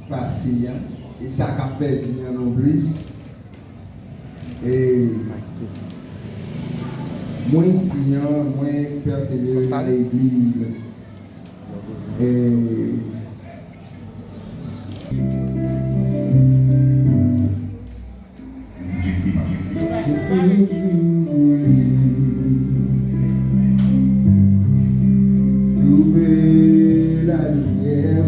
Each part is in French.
passé, et ça a perdu non plus. Et moins étudiant, moins persévéré dans l'église. Et trouver la lumière.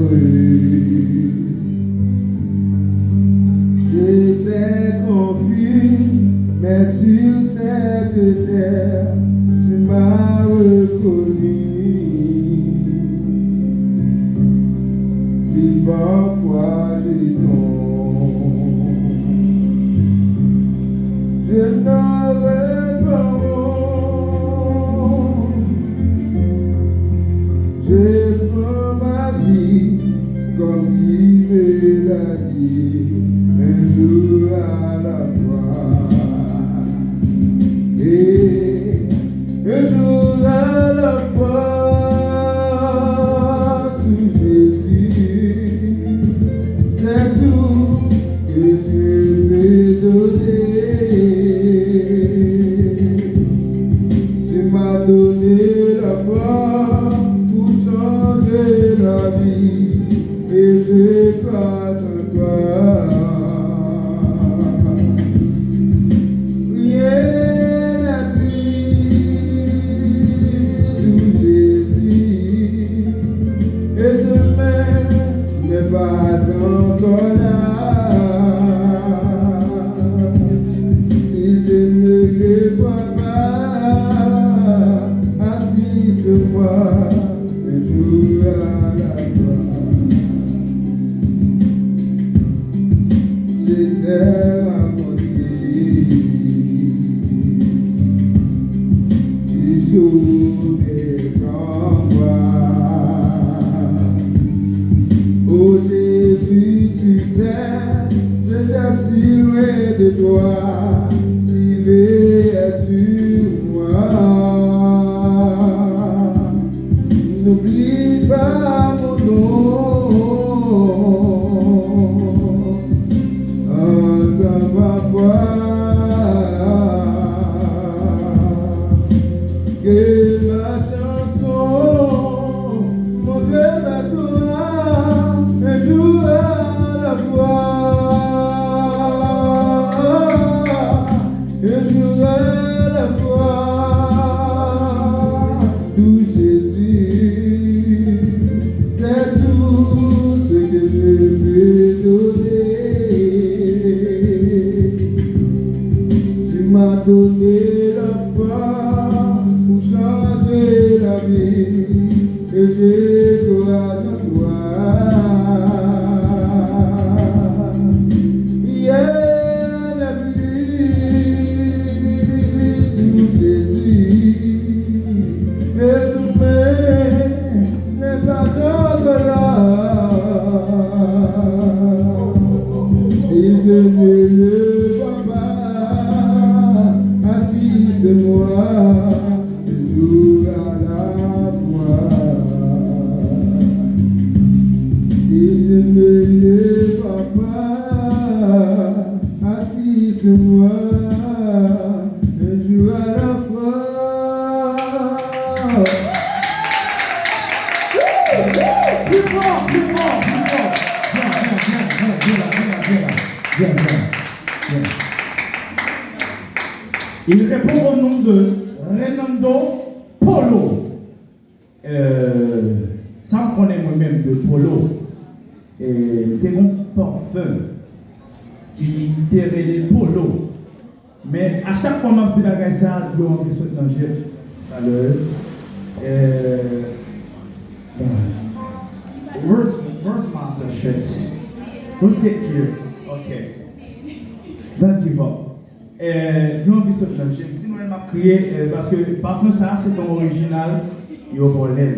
J'étais confus, mais sur cette terre, tu m'as reconnu. Si parfois je tombe, je n'aurais pas honte. Je prends ma vie comme tu me l'as dit, un jour à la fois. Et un jour à la fois, tout Jésus, c'est tout que je peux donner. Tu m'as donné la foi pour changer la vie, et je crois en toi. Rien n'a plus tout Jésus, et demain n'est pas encore là. Si je ne le vois pas, assiste-moi un jour à la fois. J'étais raconté, tu souviens en moi. Oh Jésus, tu sais, j'étais si loin de toi, tu veillais sur moi. N'oublie pas mon nom, entends ma voix, que ma chanson monte vers toi, un jour à la fois, un jour à la fois, tout Jésus, c'est tout ce que je peux donner. Tu m'as donné la foi pour changer la vie, et je crois en toi. Hier n'est plus tout Jésus, et demain n'est pas encore là. Si je ne le vois pas, assiste-moi un jour à la fois. Si je ne le vois pas, assiste-moi un jour à la fois. Plus fort, plus fort, plus fort. Bien. Il répond au nom de Renando Polo. Ça me connaît moi-même de Polo. C'est mon parfum qui terrait les Polo. Mais à chaque fois, je me dis ça, je vais me sauter dans le jeu. Where's my shirt? Don't take care. Okay. Don't give up. Nous avons vu ce plan. Si nous avons crié, parce que parfois ça, c'est ton original, il est volé.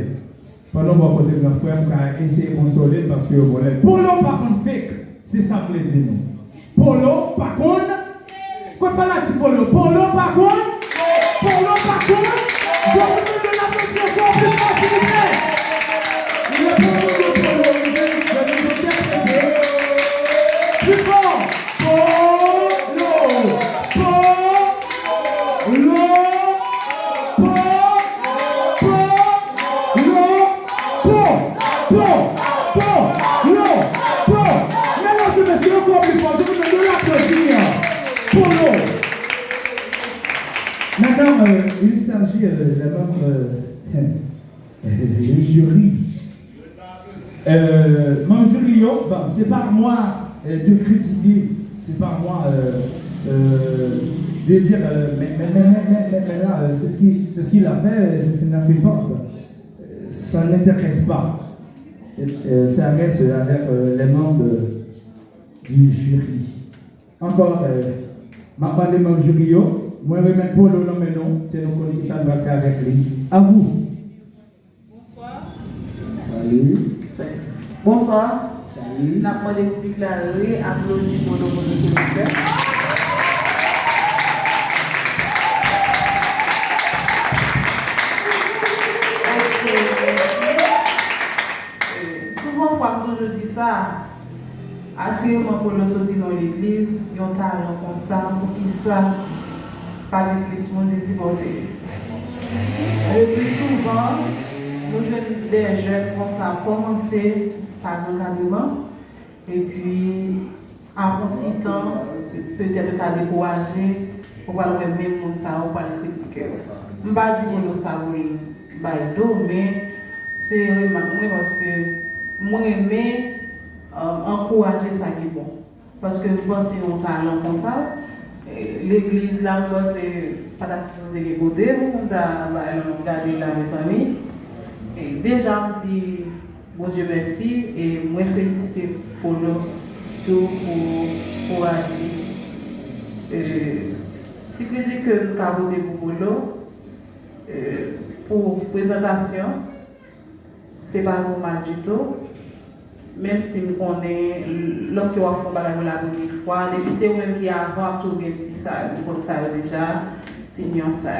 Pendant que côté de notre frère, on a essayé de consoler parce qu'il est volé. Polo par contre fake, c'est ça que je dis nous. Polo par contre, quoi fait la petite polo? Polo par contre, je vous demande de l'applaudir encore plus fort s'il vous plaît. Il est pour nous le polo, je vais vous interpréter. Polo. Maintenant, il s'agit de la membre du jury. Mon jury, ben, c'est pas moi de critiquer, c'est pas moi de dire mais là, c'est ce qu'il a fait, c'est ce qu'il n'a fait pas. Ça ne m'intéresse pas. Ça reste avec les membres du jury. Encore, maintenant les membres du jury, moi je remets pour le nom, mais non, c'est nous qui ça va faire avec lui. À vous. Bonsoir. Salut. Bonsoir. Salut. N'a pas de public là, applaudis pour le monde, s'il vous plaît. Souvent, moi, je dis ça. Assurément, pour le sortir dans l'église, ils ont talent comme ça, pour qu'ils savent pas de plus monde de divorcer. Le plus souvent, nous jeunes des jeunes vont ça commencer par l'encadrement et puis en petit temps, peut-être qu'à décourager, on va le même monde ça, on va le critiquer. Je ne vais pas dire que ça va mais c'est vraiment parce que moi j'aime encourager ça qui est bon. Parce que je pense que c'est un talent comme ça. L'église là, c'est pas d'activité qui est côté, on va regarder là mes amis. Et déjà, je dis bon Dieu merci et moi féliciter pour le tout pour agir. Si vous dites que nous avons voté pour pour présentation, c'est pas normal du tout. Même si nous connaissons, lorsque vous faites la première fois, depuis c'est vous-même qui avez tout bien si ça, vous ça déjà, c'est bien ça.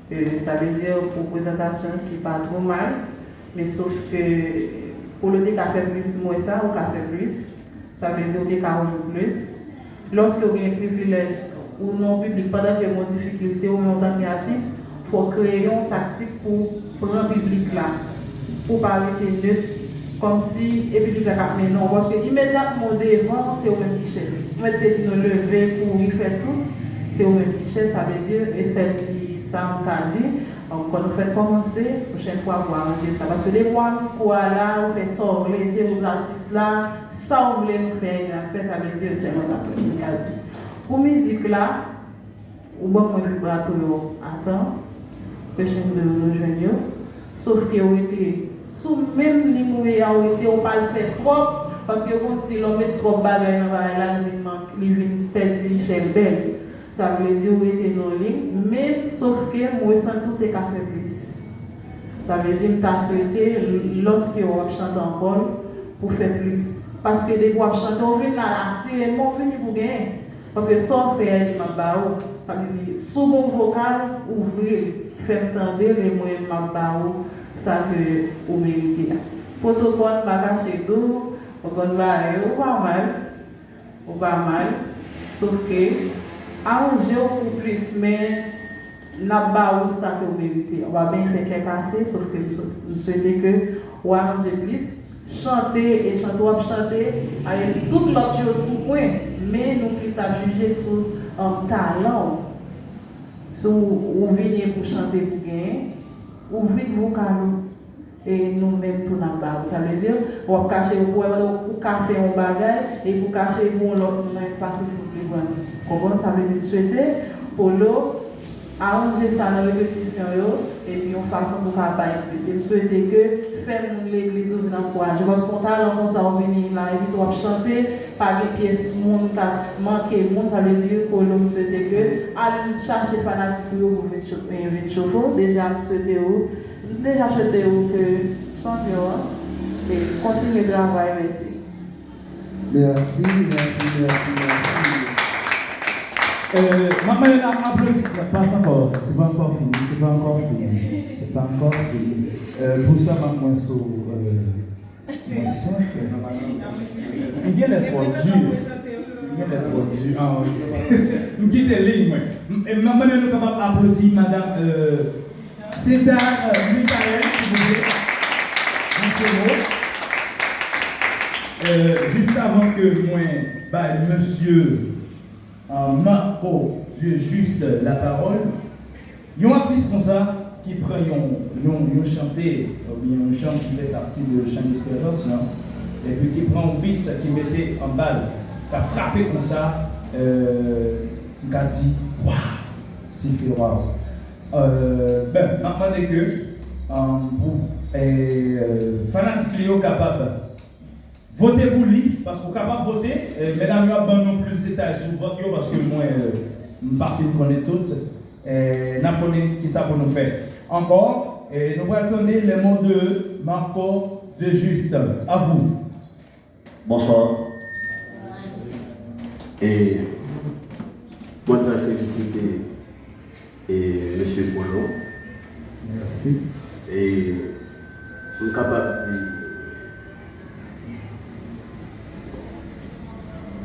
Ça veut dire pour présentation qui n'est pas trop mal, mais sauf que pour le café plus, moins ça, ou café plus, ça veut dire que vous avez plus. Lorsque vous avez un privilège ou non public, pendant que vous avez une difficulté ou en tant qu'artiste, il faut créer une tactique pour prendre le public là, pour pas arrêter neutre. Comme si, et puis, mais non, parce que immédiatement devant, c'est au même qui cherche. Vous mettez nous lever pour y faire tout, c'est au même qui cherche, ça veut dire, et celle-ci, ça, on t'a dit, donc quand nous faisons commencer, la prochaine fois, vous arranger ça. Parce que des fois, nous, là, on fait sortir, c'est vos artistes là, ça, on voulait nous faire, ça veut dire, c'est notre affaire, on t'a dit. Pour musique là, ou bon, moi, je vais attends, prochaine de nos jeunes, sauf que vous été sous même les moyens on pas le faire trop parce que quand on met trop bagaille dans la ligne il perd chez belle ça veut dire où était non ligne mais sauf que moi senti que t'as fait plus ça veut dire que t'as souhaité lorsque on chante encore pour faire plus parce que des fois chanter on vient là assurément venir pour gagner parce que ça fait ma bao ça veut dire sous mon vocal ouvrir faire entendre les moyens ma bao ça que vous méritez. Protocole, bagage chez nous, on va mal, sauf que arranger pour plus, mais n'a pas ça que vous méritez. On va bien faire quelques assez, sauf que nous souhaitons que vous arrangez plus, chanter et chanter, avec toute l'autre chose sous point, mais nous puissions juger sur un talent, sur vous venez pour chanter pour gagner. Ouvrez vos canaux et nous-mêmes tout en bas. Ça veut dire, on va cacher pour café en bagage et pour cacher pour l'autre moins passer pour plus grand. Comment ça veut dire souhaiter pour l'eau, arranger ça dans la répétition et puis on façon pour travailler plus. Et souhaiter que faire l'église ou l'encourage. Parce qu'on t'a comme ça, on vient là et puis on va chanter par des pièces, monde qui manqué, ça veut dire pour nous souhaiter que aller chercher fanatique pour venir chauffer. Déjà, souhaiter que champion et continuer de travailler. Merci. Merci. Maman, il a applaudi, pas encore, c'est pas encore fini. Pour ça, maman, il y a les trois durs. Nous quittons les lignes. Maman, nous sommes capables d'applaudir madame Cédar Michael, s'il vous plaît. Juste avant que moi, monsieur Marco, Dieu juste la parole. Il y a un artiste comme ça qui prend un chanté, ou bien un chant qui fait partie de chant d'espérance, et puis qui prend un beat qui mettait en balle, qui a frappé comme ça, qui a dit waouh, c'est fait waouh. Maintenant que fanatique Léo capable voter pour lui, parce qu'on est capable de voter. Mesdames, nous avons plus de détails sur votre parce que moi, je ne connais pas toutes. Nous connaissons qui ça pour nous faire. Encore, nous allons donner le mot de Marco de Juste. À vous. Bonsoir. Et moi, je voudrais féliciter M. Polo. Merci. Et je suis capable de dire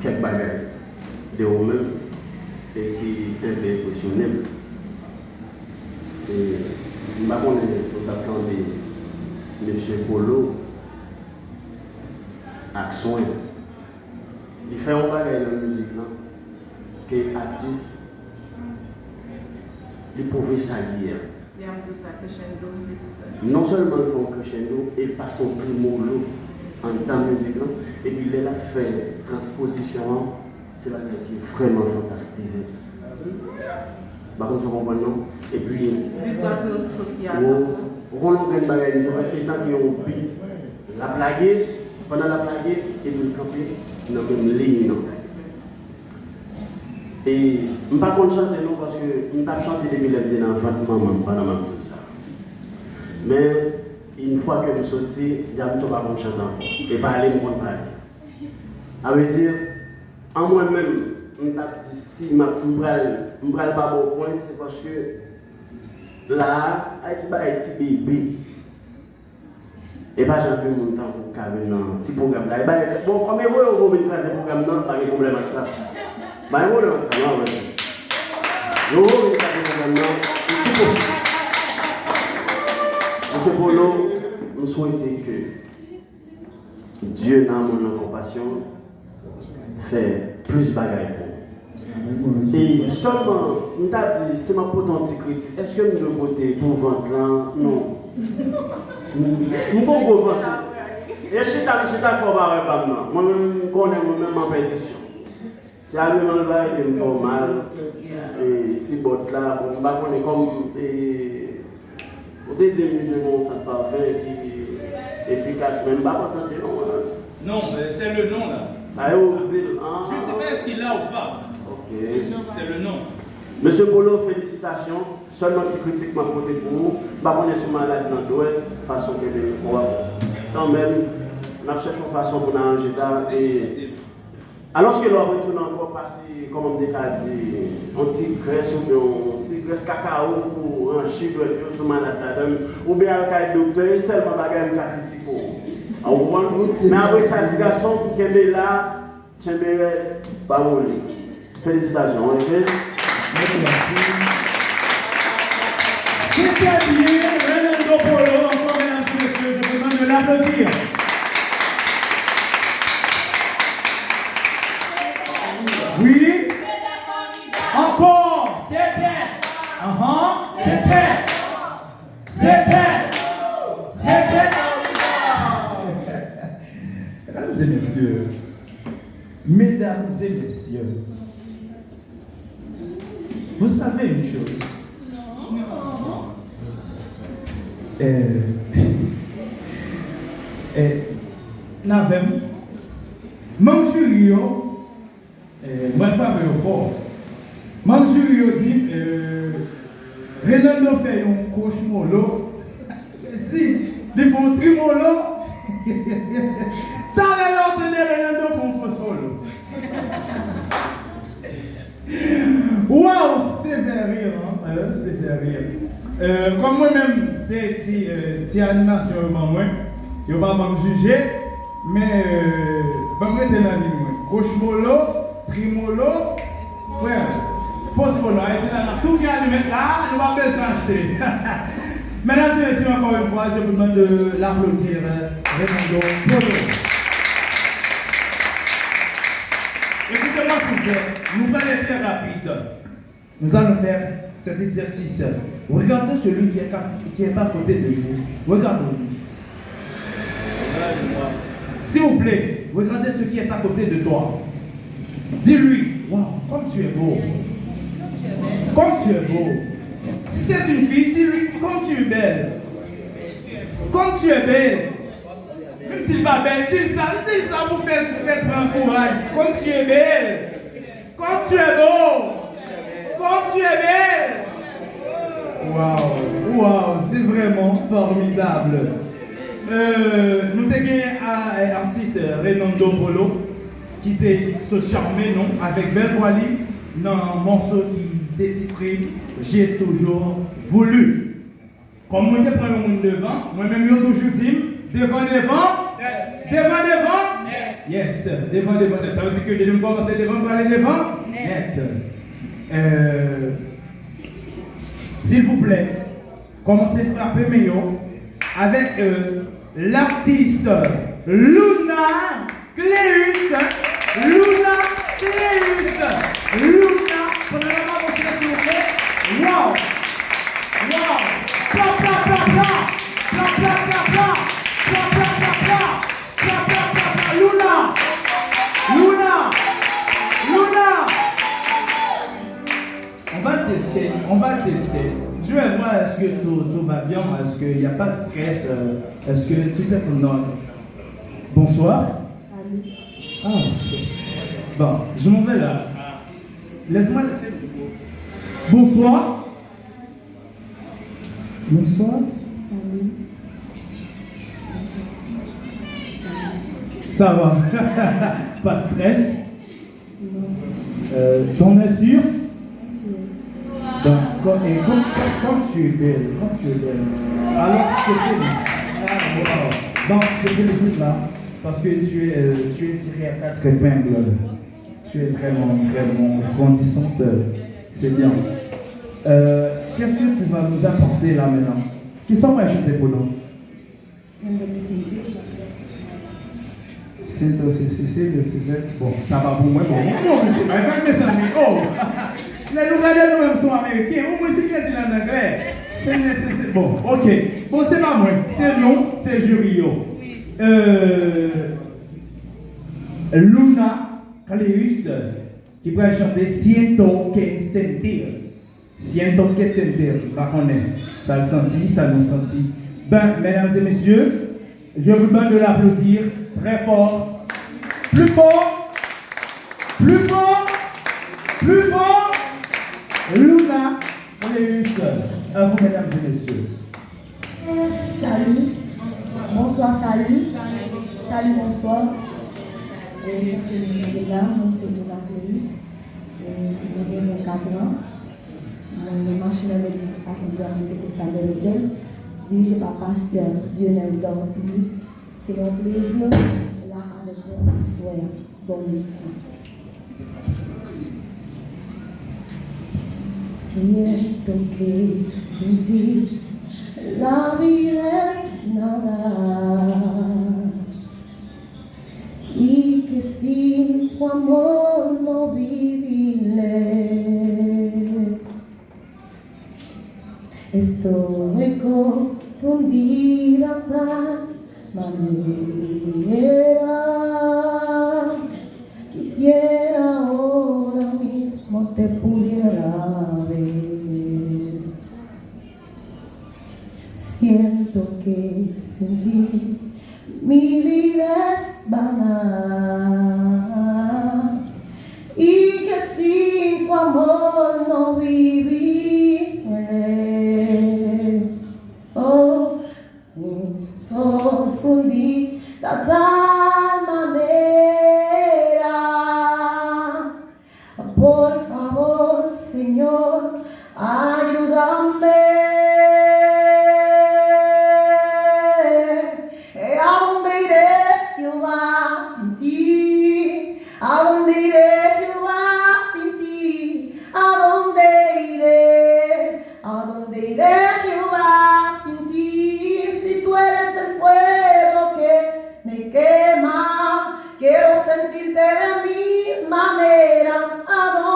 quelques bagages de vous-même et qui est impressionnant. Et je ne sais pas si vous attendez M. Polo action. Il fait un bagage dans la musique que les artistes ils pouvaient s'allier. Il y a un peu ça, crescendo et tout ça. Non seulement ils font crescendo, et pas son tremolo en temps de musique, et puis il a fait transposition, c'est là qui est vraiment fantastisé. Par contre, vous comprenez, non? Et puis, on a une bagage, ils ont fait des temps qui ont oublié la blague, pendant la blague, et puis le camper dans la même ligne. Et je ne vais pas chanter non parce que je ne vais pas chanter depuis que je suis enfant, maman, tout ça. Mais une fois que je suis sorti, je ne vais pas chanter encore. Et parler, je ne vais pas parler. Ça veut dire, en moi-même, je me dit si je ne vais pas bon point, c'est parce que là, Haïti est un petit bébé. Et pas j'ai pu mon temps pour caler dans un petit programme. Bon, comme vous venez faire ce programme, pas de problème avec ça. Mais vous voulez ça, non, vous venez faire ce programme, Monsieur Polo, nous souhaitons que Dieu, dans mon compassion, fait plus de bagailles pour nous. Et seulement, nous avons dit, c'est ma potente critique. Est-ce que nous devons voter pour vendre là? Non. Nous ne pouvons pas vendre. Et je suis d'accord avec moi. Moi-même, je connais moi-même en pétition. Si à lui, on va être normal. Et si bot là, on va connaître comme. On dit que nous ça parfait qui est efficace, même pas pour santé, non? Non, c'est le nom là. Ça y est, vous dites. Je ne sais pas est-ce qu'il l'a ou pas. Ok. C'est le nom. Monsieur Polo, félicitations. Seulement petit critique m'a porté pour vous. Je ne sais pas si vous êtes malade dans le dos, façon que vous pouvez. Quand même, on a cherché une façon pour arranger ça. Alors que l'on retourne encore passer, comme on dit, un petit graisse ou un petit graisse cacao pour un chiffre de sur malade ou bien un docteur, seulement bagage qui critique pour vous. Mais après ça, les garçons qui sont là, tu es pas bon. Félicitations. C'était bien, Renaldo Polo, encore mesdames et messieurs, je vous demande de l'applaudir. Oui. Encore. C'était. Mesdames et messieurs, vous savez une chose. N'avem, même jury, moi je fais fort. Même jury dit, Renaldo fait un coach molo. Si, ils font trimolo. Dans l'ordre de Renaldo font faux solo. Waouh, c'est fait rire, hein? C'est fait rire. Comme moi-même, c'est animation, moi, je ne vais pas me juger, mais je vais mettre la ligne. Gauche molo, trimolo, frère, fausse molo. Tout qui a mettre là, nous va besoin d'acheter. Mesdames et messieurs, encore une fois, je vous demande de l'applaudir, Renaldo Polo. Écoutez-moi, s'il vous plaît. nous allons être très rapide. Nous allons faire cet exercice. Regardez celui qui est à côté de vous. Regardez-lui. S'il vous plaît, regardez ce qui est à côté de toi. Dis-lui, waouh, comme tu es beau. Comme tu es beau. Si c'est une fille, dis-lui, comme tu es belle. Comme tu es belle. Même s'il va belle, dis ça pour faire prendre courage. Comme tu es belle. Comme tu es beau. Comme tu es belle. Waouh, waouh, c'est vraiment formidable. Nous avons un artiste Renando Polo qui était se charmer non avec Belle Wally dans un morceau qui était titré J'ai toujours voulu. Comme moi je prends le monde devant, moi-même je toujours dit devant. Yes, devant. Ça veut dire que je vais commencer devant pour aller devant. Net. S'il vous plaît, commencez à frapper meilleur avec l'artiste Luna Cléus. Luna, prenez la main, mon cher, s'il vous plaît. Wow! Luna! On va le tester. Je vais voir est-ce que tout va bien, est-ce qu'il n'y a pas de stress, est-ce que tout est en ordre. Bonsoir. Salut. Ah, bon, je m'en vais là. Laisse-moi laisser. Bonsoir. Salut. Ça va. Pas de stress. Non. T'en es sûr? Sûr. Donc, comme tu es belle, alors je te félicite. Bon, je te félicite là, parce que tu es tiré à 4 épingles. Tu es vraiment resplendissante. C'est bien. Qu'est-ce que tu vas nous apporter là maintenant? Qui sont mes chanter pour nous? C'est une bonne décision. C'est bon, ça va pour moi. Bon, oh, les Ougandais nous-mêmes sont américains. Au moins, c'est qu'est-ce qu'il en anglais. C'est nécessaire. Bon, ok. Bon, c'est pas moi. C'est non, c'est Jurio. Luna Cléus qui va chanter Siento que sentir. Siento que sentir. La connaît. Ça le sentit, ça nous sentit. Ben, mesdames et messieurs, je vous demande de l'applaudir très fort. Plus fort. Luna Cléus. À vous, mesdames et messieurs. Salut. Bonsoir, salut. Salut, bonsoir. Je suis là, c'est Luna Cléus. J'ai 24 ans. Je marche dans l'église Assemblée Pentecôtale de l'Étel, dirigée par pasteur Dionel Dortibus. C'est un plaisir là avec vous ce soir. Bonne nuit. Siento que sin ti la vida es nada y que sin tu amor no viviré. Estoy confundida tal manera. Quisiera ahora mismo te pudiera ver. Siento que sin ti mi vida es vana y que sin tu amor no viviré. Oh, sin confundir de tal manera. Por favor, Señor, ayúdame. ¿A dónde iré, Jehová, sin ti? ¿A dónde iré, Jehová, sin ti? ¿A dónde iré? ¿A dónde iré, Jehová, sin ti? Si tú eres el fuego que me quema, quiero sentirte de mil maneras. ¿A dónde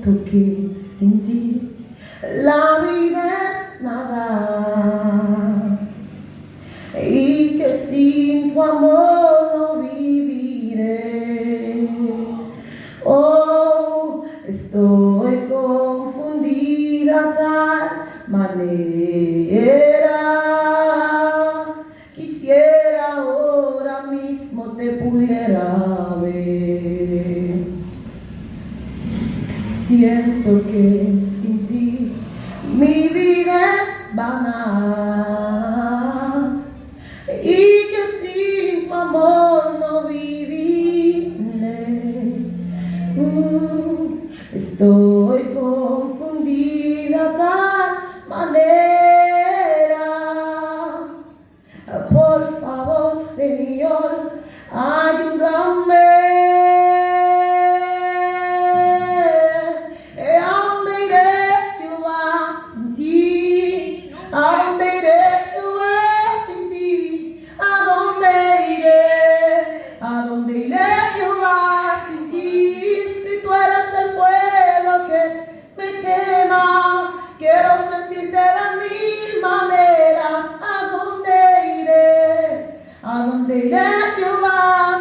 Siento que sin ti la vida es nada y que sin tu amor no viviré. Oh, estoy confundida tal manera. Quisiera ahora mismo te pudiera ver. Siento que sin ti mi vida es vana y que sin tu amor no viviré. Estoy confundida de tal manera. Por favor, Señor, ayúdame. Quiero sentirte de mil maneras. ¿A dónde iré? ¿A dónde iré Jehová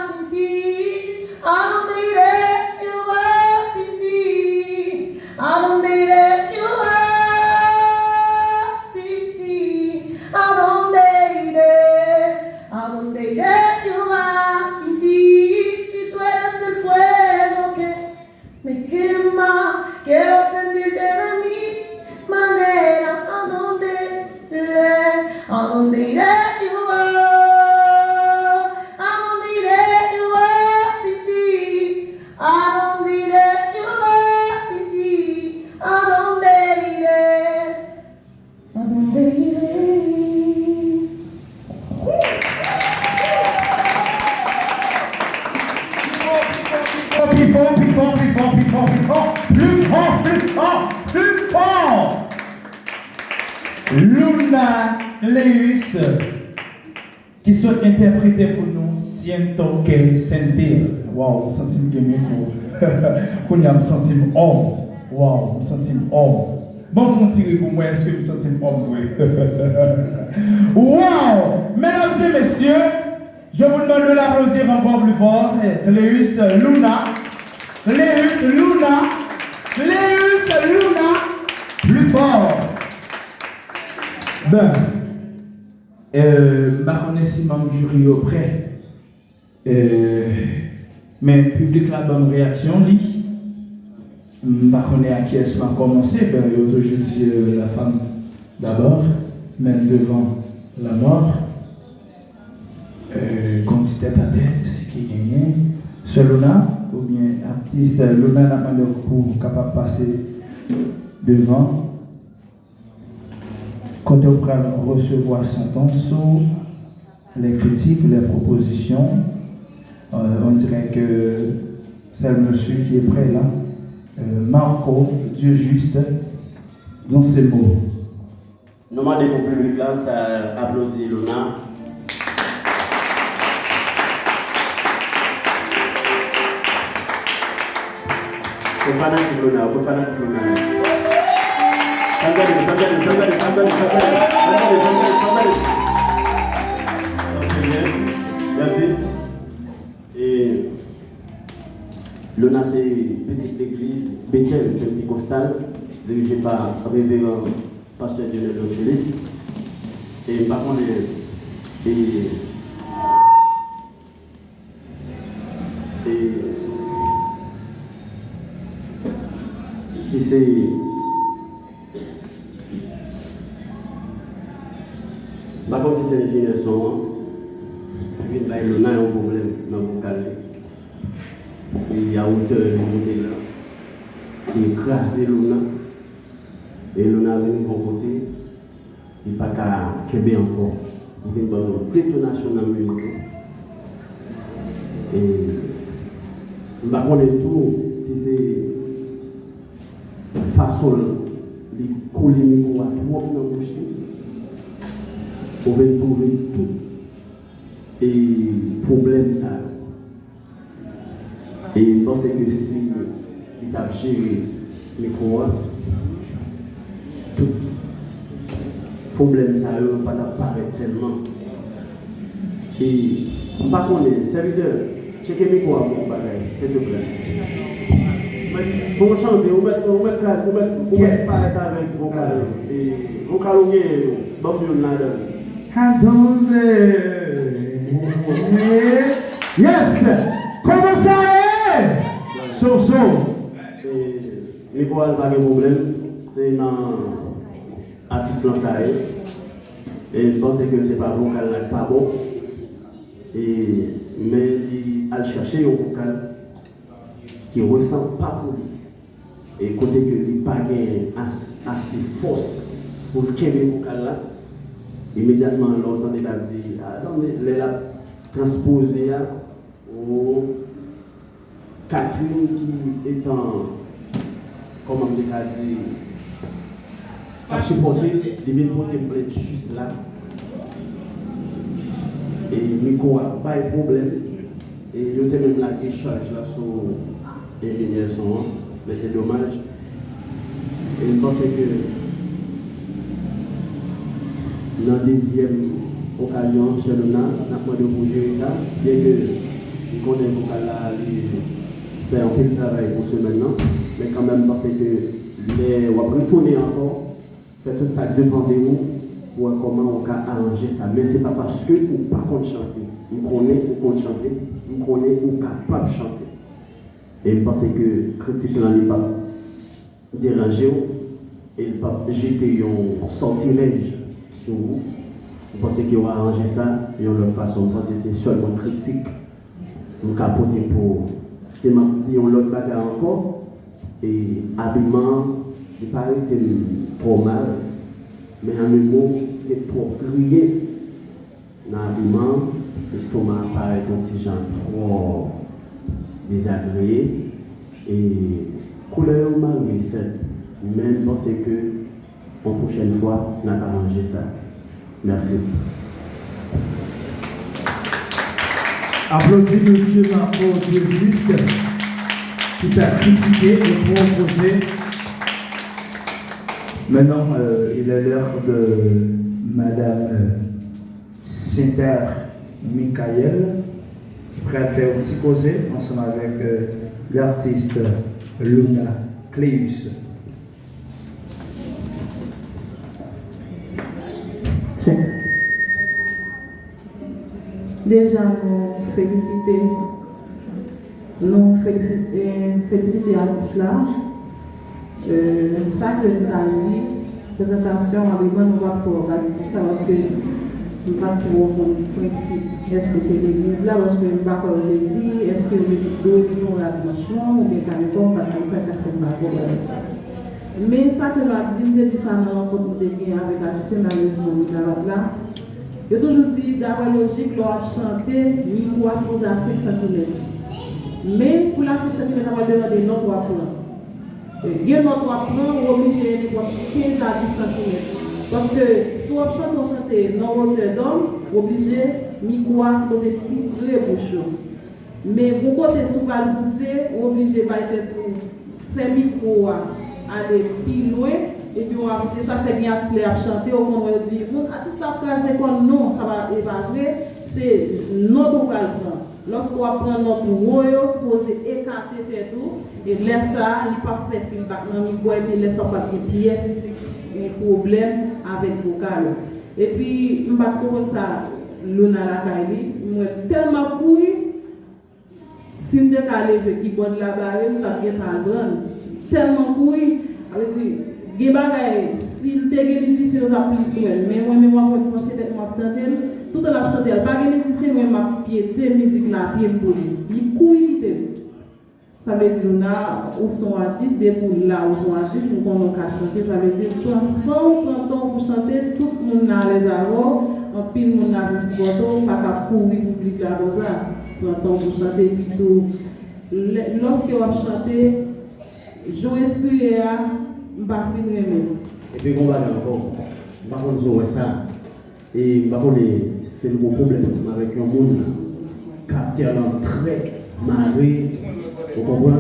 sin ti? ¿A dónde iré Jehová sin ti? ¿A dónde iré Jehová sin ti? ¿A dónde iré? ¿A dónde iré Jehová sin ti? Si tú eres el fuego que me quema, quiero sentirte de mí maneras. ¿A dónde iré? ¿A dónde iré Jehová? ¿A dónde iré Jehová sin ti? ¿A dónde iré Jehová sin ti? ¿A dónde iré? ¿A dónde iré? Plus fort. Luna Leus, qui sont interprétés pour nous, Siento que sentir. Wow, sentim que mieux qu'on y a sentim homme. Wow, sentim homme. Bon, vous me tirez pour moi, est-ce que vous sentim homme, oui? Wow! Mesdames et messieurs, je vous demande de l'applaudir encore plus fort. Leus, Luna. Leus, Luna. Leus, Luna. Plus fort. Ben, je connais si mon jury auprès. Mais le public la bonne réaction, lui. Je connais à qui est-ce m'a commencé. Ben, je dis la femme d'abord, même devant la mort. Quand tête à tête qui gagne. C'est Luna, ou bien artiste, Luna n'a pas pour capable passer devant. Quand on va recevoir son temps sur les critiques, les propositions, on dirait que c'est le monsieur qui est prêt là. Marco, Dieu juste, dans ses mots. Nous demandons au public là, ça applaudit Luna. Pour fanatique Luna, pour fanatique Luna. Merci. Et Luna, c'est une petite église Bethel pentecostale dirigée par révérend pasteur Dionel Lonchelis. Et par contre, si c'est par contre, si c'est l'ingénieur son, il y a un problème dans le vocal. C'est à hauteur de monter là. Il écrase Luna. Et Luna vient de mon côté. Il n'y a pas qu'à Québec encore. Il vient de une détonation dans la musique. Et je ne sais pas tout si c'est façon de coller le micro à trop dans la bouche. On va trouver tout et problème ça. Et je pense que si il a géré micro, tout problème ça ne pas apparaître tellement. Et par contre, serviteur, checkez mes quoi pour bagage, s'il te plaît. Pour chanter, vous mettez paraître avec vocal. Et vocal ou bien, bon, vous n'avez Yes! Comment ça est? So. Mais quoi, pas de problème, c'est dans l'artiste là, ça est. Et je pense que c'est pas vocal là, pas bon. Mais il a cherché un vocal qui ne ressent pas pour lui. Et côté que il n'a pas assez force pour le vocal là, immédiatement l'autre il a dit, il a transposé au Catherine qui est en, comment on dit, a supporté, il vient porter juste là. Et Nico a pas de problème. Et il y a même la décharge là sur l'ingénieur son, mais c'est dommage. Et je pense que dans la deuxième occasion, chez Luna, on a pas de bouger ça, bien que nous connaissons le vocal là, faire un peu de travail pour ce maintenant, mais quand même parce que on va retourner encore, faire tout ça demander nous pour comment on peut arranger ça. Mais ce n'est pas parce que nous ne pas chanter. Nous connaissons qu'on chanter, nous connaissons qu'on est capable de chanter. Et parce que critique là n'est pas dérangé et il pas jeter un sortilège sur vous. Vous pensez qu'il va arranger ça de l'autre façon. Parce que c'est seulement critique. Nous capoter pour. C'est ma dit on l'autre bagarre encore. Et habillement, il paraît trop mal. Mais en même temps, il est trop grillé. Dans l'habillement, l'estomac paraît un petit genre trop désagréé. Et couleur marée, c'est même parce que la prochaine fois, on n'a pas arrangé ça. Merci. Applaudissez monsieur Marco Dieu juste qui t'a critiqué et proposé. Maintenant, il est l'heure de Madame Cynthia Michael qui est prête à faire un petit causé ensemble avec l'artiste Luna Cleus. Check. Déjà, nous féliciter l'artiste là. Ça que nous avons dit, présentation, nous ne pas tout organiser ça parce que nous ne pas trop principe. Est-ce que c'est l'église là, parce que nous ne pas encore dire, est-ce que nous devons la dimension, ou bien quand nous ça fait pas ça. Mais ça que nous avons dit ça dans l'encontre de bien avec l'artiste là. Il a toujours dit, d'après logique, l'on a chanté, micro à 5 cm. Mais pour la 5 cm, on va demander notre apprendre. Il y a notre apprendre, on est obligé de 15 à 10 cm. Parce que si on chante, non hauteur d'homme, obligé, micro à supposé plus bouche. Mais pour côté sous va le pousser, obligé de faire micro aller plus loin. Et puis on va ça fait bien attirer à chanter, on va dire, mon artiste a placé quoi? Non, ça va pas vrai, c'est notre vocal. Lorsqu'on apprend notre royaume, c'est supposé écarter tout, et laisse ça, il n'est pas fait une bac dans le micro, et puis laisse ça pas de pièces, un problème avec le vocal. Et puis, je ne sais pas comment ça, Luna la Kaili, moi tellement couille, si je me lever, qui bonne la barre, je vais bien prendre, tellement couille, s'il te guérit ici, c'est le plus mais moi, je pense que tout le monde chante, pas de musicien, moi, ma piété, musique, la pied pour lui. Il couille, ça veut dire, là, où sont artistes, des pour là, où sont artistes, nous pouvons chanter, ça veut dire, prends temps pour chanter, tout le monde a les arrows, en pile, le monde a un petit bâton, pas qu'à courir, public là, comme ça, prends temps pour chanter, plutôt. Lorsque on chante, j'en inspire à. Et puis, on va encore. Par contre, je ça. Et par contre, c'est le gros problème avec un monde qui a très maré. Vous comprenez?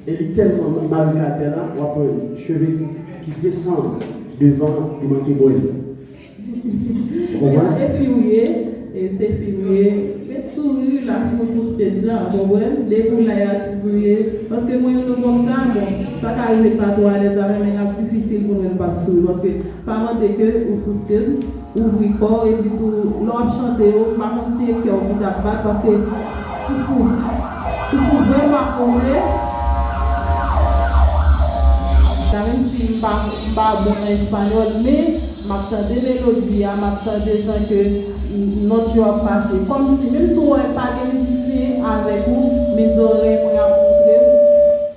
Et il est tellement maricaté là, on a un cheveu qui descend devant le manqué boy. Et puis, et c'est férié. Mais sourire là, sur ce spectre là, les poules là, ils sourire. Parce que moi, nous comme ça, bon, pas qu'arriver pas trop à l'aise avec, mais c'est difficile pour nous de pas sourire. Parce que, pas dès que vous soustez, ouvrez le corps et puis tout, l'on chanter, pas si c'est cœur qui tape pas, parce que, si vous vraiment comprendre, même si je ne suis pas bon en espagnol, mais je m'attends des mélodies, je m'attends des gens que notre joie passe. Comme si, même si on n'est pas de musicien avec vous, mes oreilles vont montrer.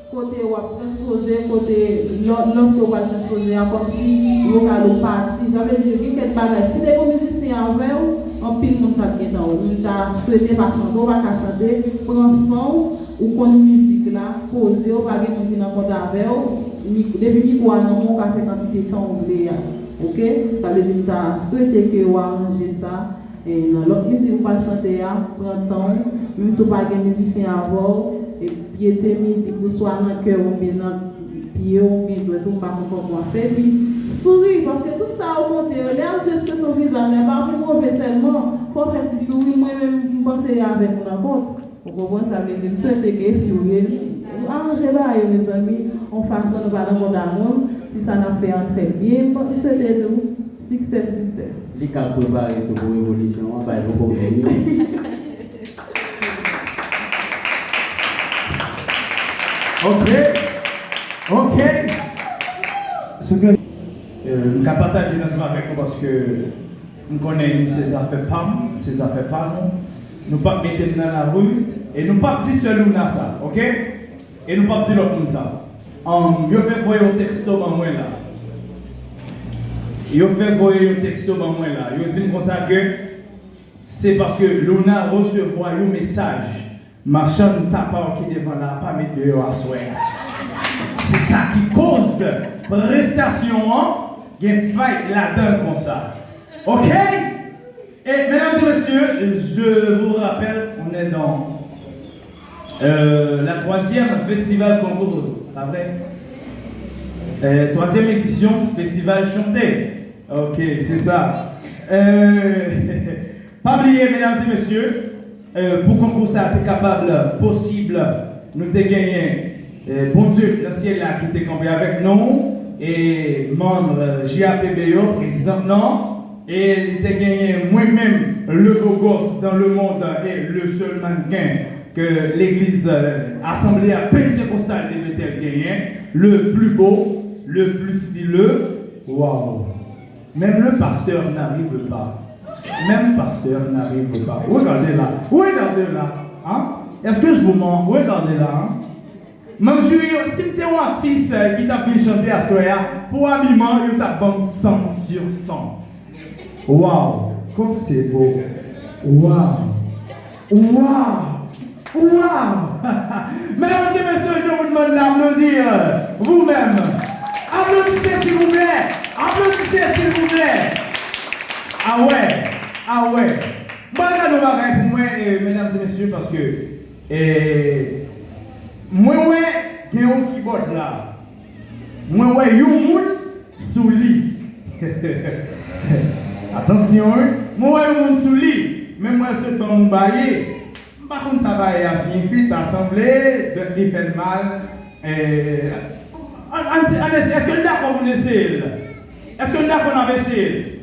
Côté où on transposer, côté lorsque on va transposer, comme si on a parti. Ça veut dire qu'il y a quelque chose. Si des musiciens avec vous, on pile mon table qui est en haut. On t'a souhaité pas chanter, on va chanter, prendre son ou qu'on musique là, poser, on va gagner mon compte avec vous. Depuis que vous avez fait quantité de temps, ok? Ça veut dire que tu as souhaité que vous arrangez ça. Et dans l'autre musique, vous ne chanter, prends temps, même si vous n'avez pas de musicien avant, et puis tes musiques, vous soit dans le cœur ou bien dans le pied ou bien dans tout, comment faire. Puis sourire, parce que tout ça a monté. L'air de ce son visage n'est pas plus mauvais seulement. Il faut faire un petit sourire, moi-même, je pense avec mon compte. Vous comprenez ça? Je me souhaite que vous arrangez là, mes amis, on fait ça, nous allons dans le monde. Si ça n'a fait, on fait bien. Je souhaite tout. Success system. Les cas préparés pour l'évolution, on va le revenir. Ok. Ce que je vais partager avec vous parce que nous connaissons ces affaires PAM, ces affaires PAM. Nous ne pouvons pas mettre dans la rue et nous ne pouvons pas dire seul ou dans ça, ok? Et nous ne pouvons pas dire l'autre monde ça. Je fais voir un texto à moi là. Je fais voir un texto à moi là. Je dis comme ça que c'est parce que Luna recevoir un message. Ma chambre tape qui devant là, pas mettre dehors à soir. C'est ça qui cause prestation, il y a une faille là-dedans comme ça. Ok? Et mesdames et messieurs, je vous rappelle, on est dans la 3e festival concours, pas vrai? 3e édition, festival chanté. Ok, c'est ça. Pas oublier, mesdames et messieurs, pour concours ça, t'es capable, possible, nous t'ai gagné. Bon Dieu, le ciel là qui était campé avec nous, et membre JAPBO, président non, et il était gagné moi-même, le beau gosse dans le monde et le seul mannequin que l'église assemblée à Pentecostal de Bethel gagné, le plus beau, le plus styleux, waouh! Même le pasteur n'arrive pas. Même pasteur n'arrive pas. Regardez là, hein? Est-ce que je vous mens? Regardez là, hein? Même si tu es un artiste qui t'a bien chanté à Soya, pour habillement, il t'a bon 100 sur 100. Waouh! Comme c'est beau! Waouh! Mesdames et messieurs, je vous demande d'applaudir vous-même. Applaudissez s'il vous plaît! Applaudissez s'il vous plaît! Ah ouais! Bon, cadeau bagaille pour moi, mesdames et messieurs, parce que moi, j'ai un keyboard là. Moi, j'ai un monde sous lit. Attention, moi, j'ai un monde sous lit. Même moi, c'est dans mon baillet. Par contre, ça va être assez vite, assemblée, il fait mal. Est-ce que d'accord vous essayez? Est-ce que d'accord on a essayé?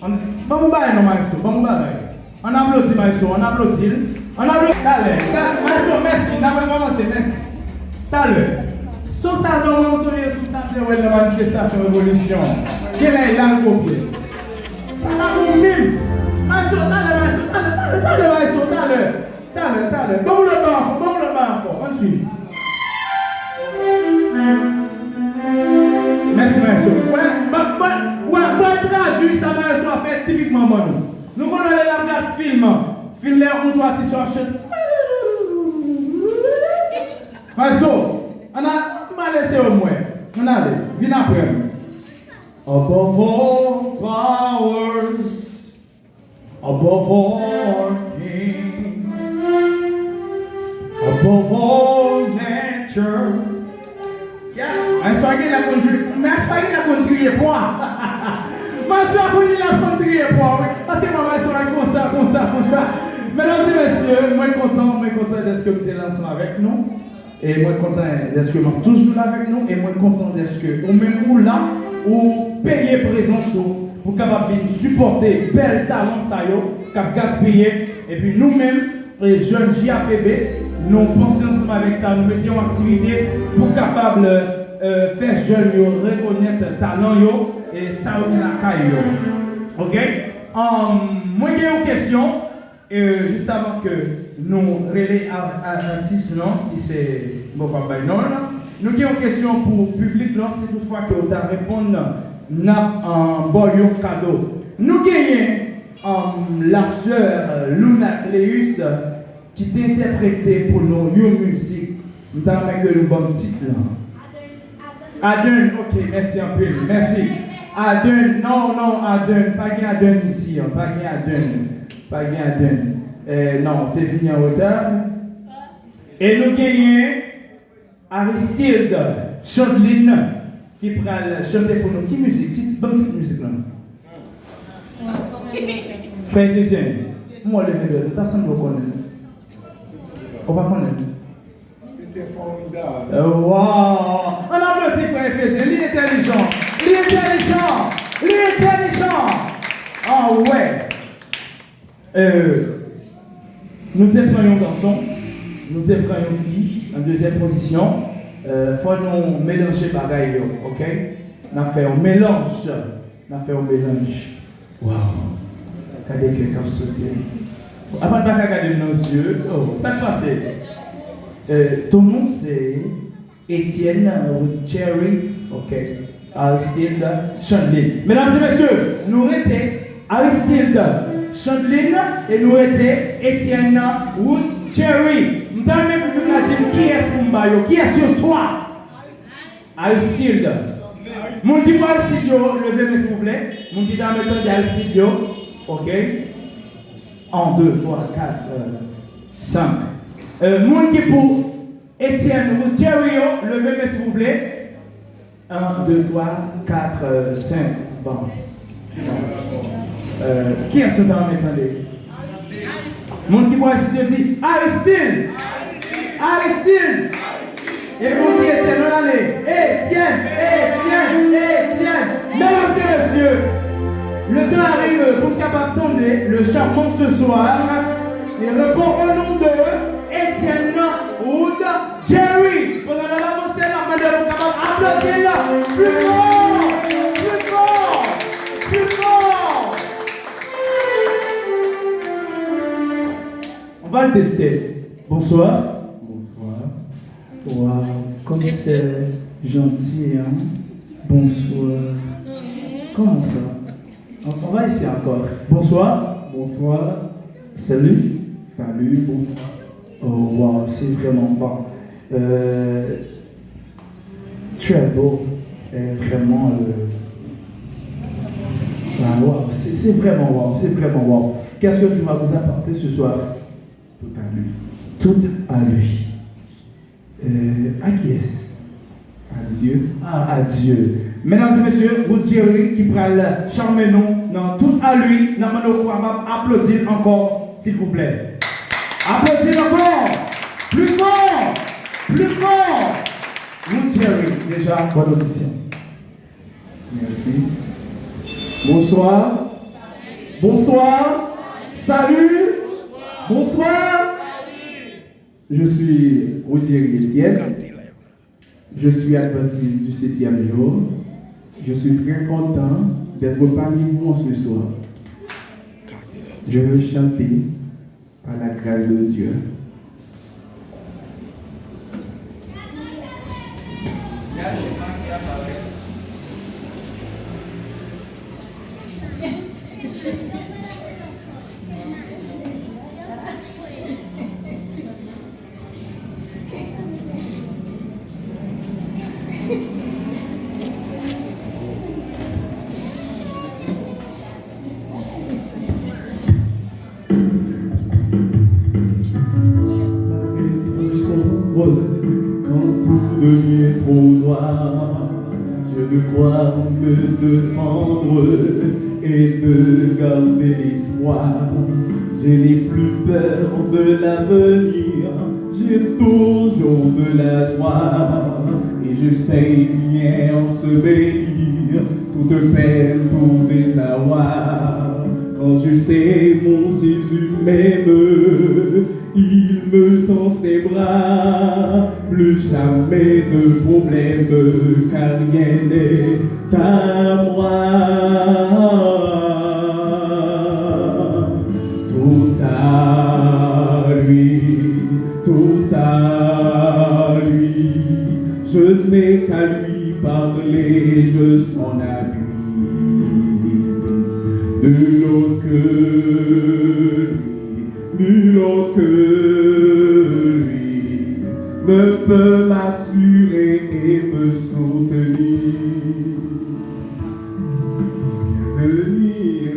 Bon, on va non, Maïso, bon, on applaudit Maïso, on applaudit. Allez, Maïso, merci, on a commencé, merci. Allez, sur ça, nous avons sous ça, de la manifestation révolution. Quel est l'âme copié? Ça va nous mime. Maïso, allez. Bon le banc, on suit. Merci, Maïso. Traduit, ça va être fait typiquement bon. Nous connaissons les film. Film l'air où toi, si tu achètes. Maïso, on a laissé au moins. On a allé, viens après. Above all powers, above all kings, above all nature. la conduire. Mais Asfaline a conduit point. Ma soeur Pauline a conduit point. Parce que maman est comme ça. Mesdames et messieurs, moi content d'être que vous êtes ensemble avec nous. Et moi content d'être que vous êtes toujours là avec nous. Et moi content d'être que vous même ou là, ou payer présence pour capable supporter bel talent ça yo, cap gaspiller. Et puis nous-mêmes, les jeunes JAPB, nous pensons ensemble avec ça, nous mettons en activité pour capable faire jeunes yo reconnaître talent yo et ça on est la caille yo. OK? Moi j'ai une question juste avant que nous relais artiste non qui c'est bon papa non nous avons une question pour le public là si toutefois que vous répondre n'a un bon cadeau. Nous gagnons la sœur Luna Cleus qui t'a interprété pour nos musique. Nous avons que le bon titre là. Aden, ok, merci un peu, merci. Aden, non, Aden, pas gain Aden ici, pas gain Aden. Non, t'es venu en retard. Et nous gagnons Aristide Chandeline qui va chanter pour nous. Qui musique? Qui bonne petite musique là? Frère Etienne, moi le vélo, t'as sans me reconnaître. On va connaître. C'était formidable. Wow! On applaudit frère Etienne, il est intelligent. Ah ouais. Nous te prenons garçon, nous te prenons fille en deuxième position. Faut nous mélanger bagaille, ok? Nous fait un mélange. Wow! Regardez quelqu'un sauter. Avant de regarder nos yeux, oh, ça passe. Ton nom c'est Étienne Cherry, ok? Aristide Chandeline. Mesdames et messieurs, nous étions Aristide Chandeline et nous étions Étienne Cherry. Nous avons même dit qui est Mbayo, qui est ce soir? Aristide. Mon qui parle Aristide, levez-moi s'il vous plaît. Mon qui dans le temps d'Aristide, ok? 1, 2, 3, 4, 5. Mon qui pour Étienne Cherry, levez-moi s'il vous plaît. 1, 2, 3, 4, 5. Bon. Qui est ce temps maintenant? Mon qui voit ici te dit Aristide. Et mon qui est Étienne, on allait. Étienne. Mesdames et messieurs, le temps arrive pour capable tendre le charbon ce soir. Il répond au nom de Étienne Wood Jerry. Pendant l'avancée, la madame est capable d'applaudir là. Plus fort. On va le tester. Bonsoir. Wow, comme c'est gentil, hein. Bonsoir. Comment ça? On va essayer encore. Bonsoir. Salut, bonsoir. Oh wow, c'est vraiment bon. Très beau. Vraiment. Wow, c'est vraiment wow. Qu'est-ce que tu vas nous apporter ce soir? Tout à lui. À qui est-ce? À Dieu. À Dieu. Mesdames et messieurs, vous Jerry qui prend le charmer nous dans tout à lui. Nous allons applaudir encore, s'il vous plaît. Applaudissez encore. Plus fort. Vous Jerry, déjà, bonne audition. Merci. Bonsoir. Salut. Bonsoir. Je suis Rudy Etienne. Je suis adventiste du 7e jour. Je suis très content d'être parmi vous ce soir. Je veux chanter par la grâce de Dieu. défendre et de garder l'espoir. Je n'ai plus peur de l'avenir, j'ai toujours de la joie. Et je sais bien ensevêtir toute peine, tout désarroi. Quand je sais mon Jésus m'aime, il me tend ses bras. Plus jamais de problème, car rien n'est à moi. Tout à lui, tout à lui. Je n'ai qu'à lui parler, je s'en appuie. Nul autre que lui, nul autre que lui ne peut m'assurer et me soutenir. Venir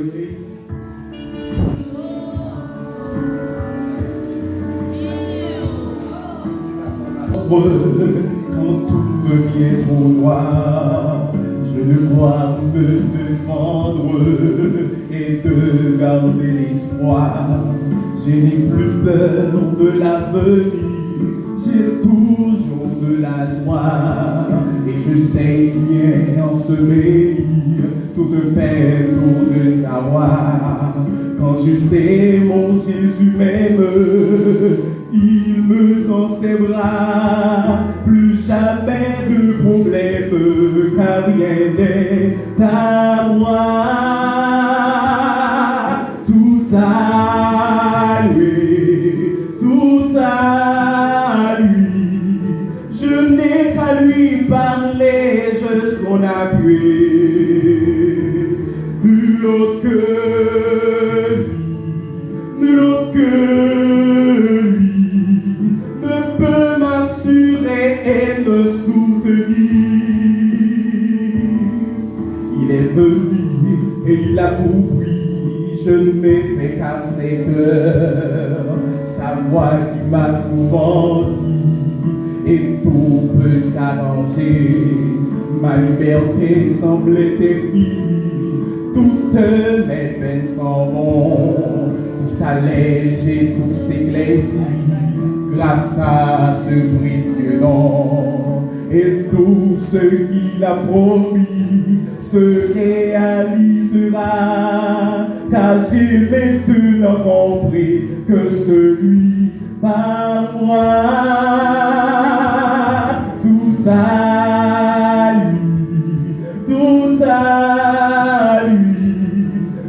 quand tout devient trop noir, je ne crois me défendre et de garder l'espoir. Je n'ai plus peur de l'avenir, j'ai toujours de la joie. Et je sais bien ensevelir toute peine, tout désarroi. Quand je sais mon Jésus m'aime, il me tend ses bras. Plus jamais de problème, car rien n'est à moi. Tout à lui, tout à lui. Je n'ai qu'à lui parler, je son appui. Nul autre que lui, nul autre que lui ne peut m'assurer et me soutenir. Il est venu et il a tout pris, je n'ai fait qu'à ses cœurs. Sa voix qui m'a souvent dit, et tout peut s'arranger. Ma liberté semble être finie, toutes mes peines s'en vont. Tout s'allège et tout s'éclaircit grâce à ce précieux nom. Et tout ce qu'il a promis se réalisera, car j'ai maintenant compris que celui par moi, tout à lui, tout à lui.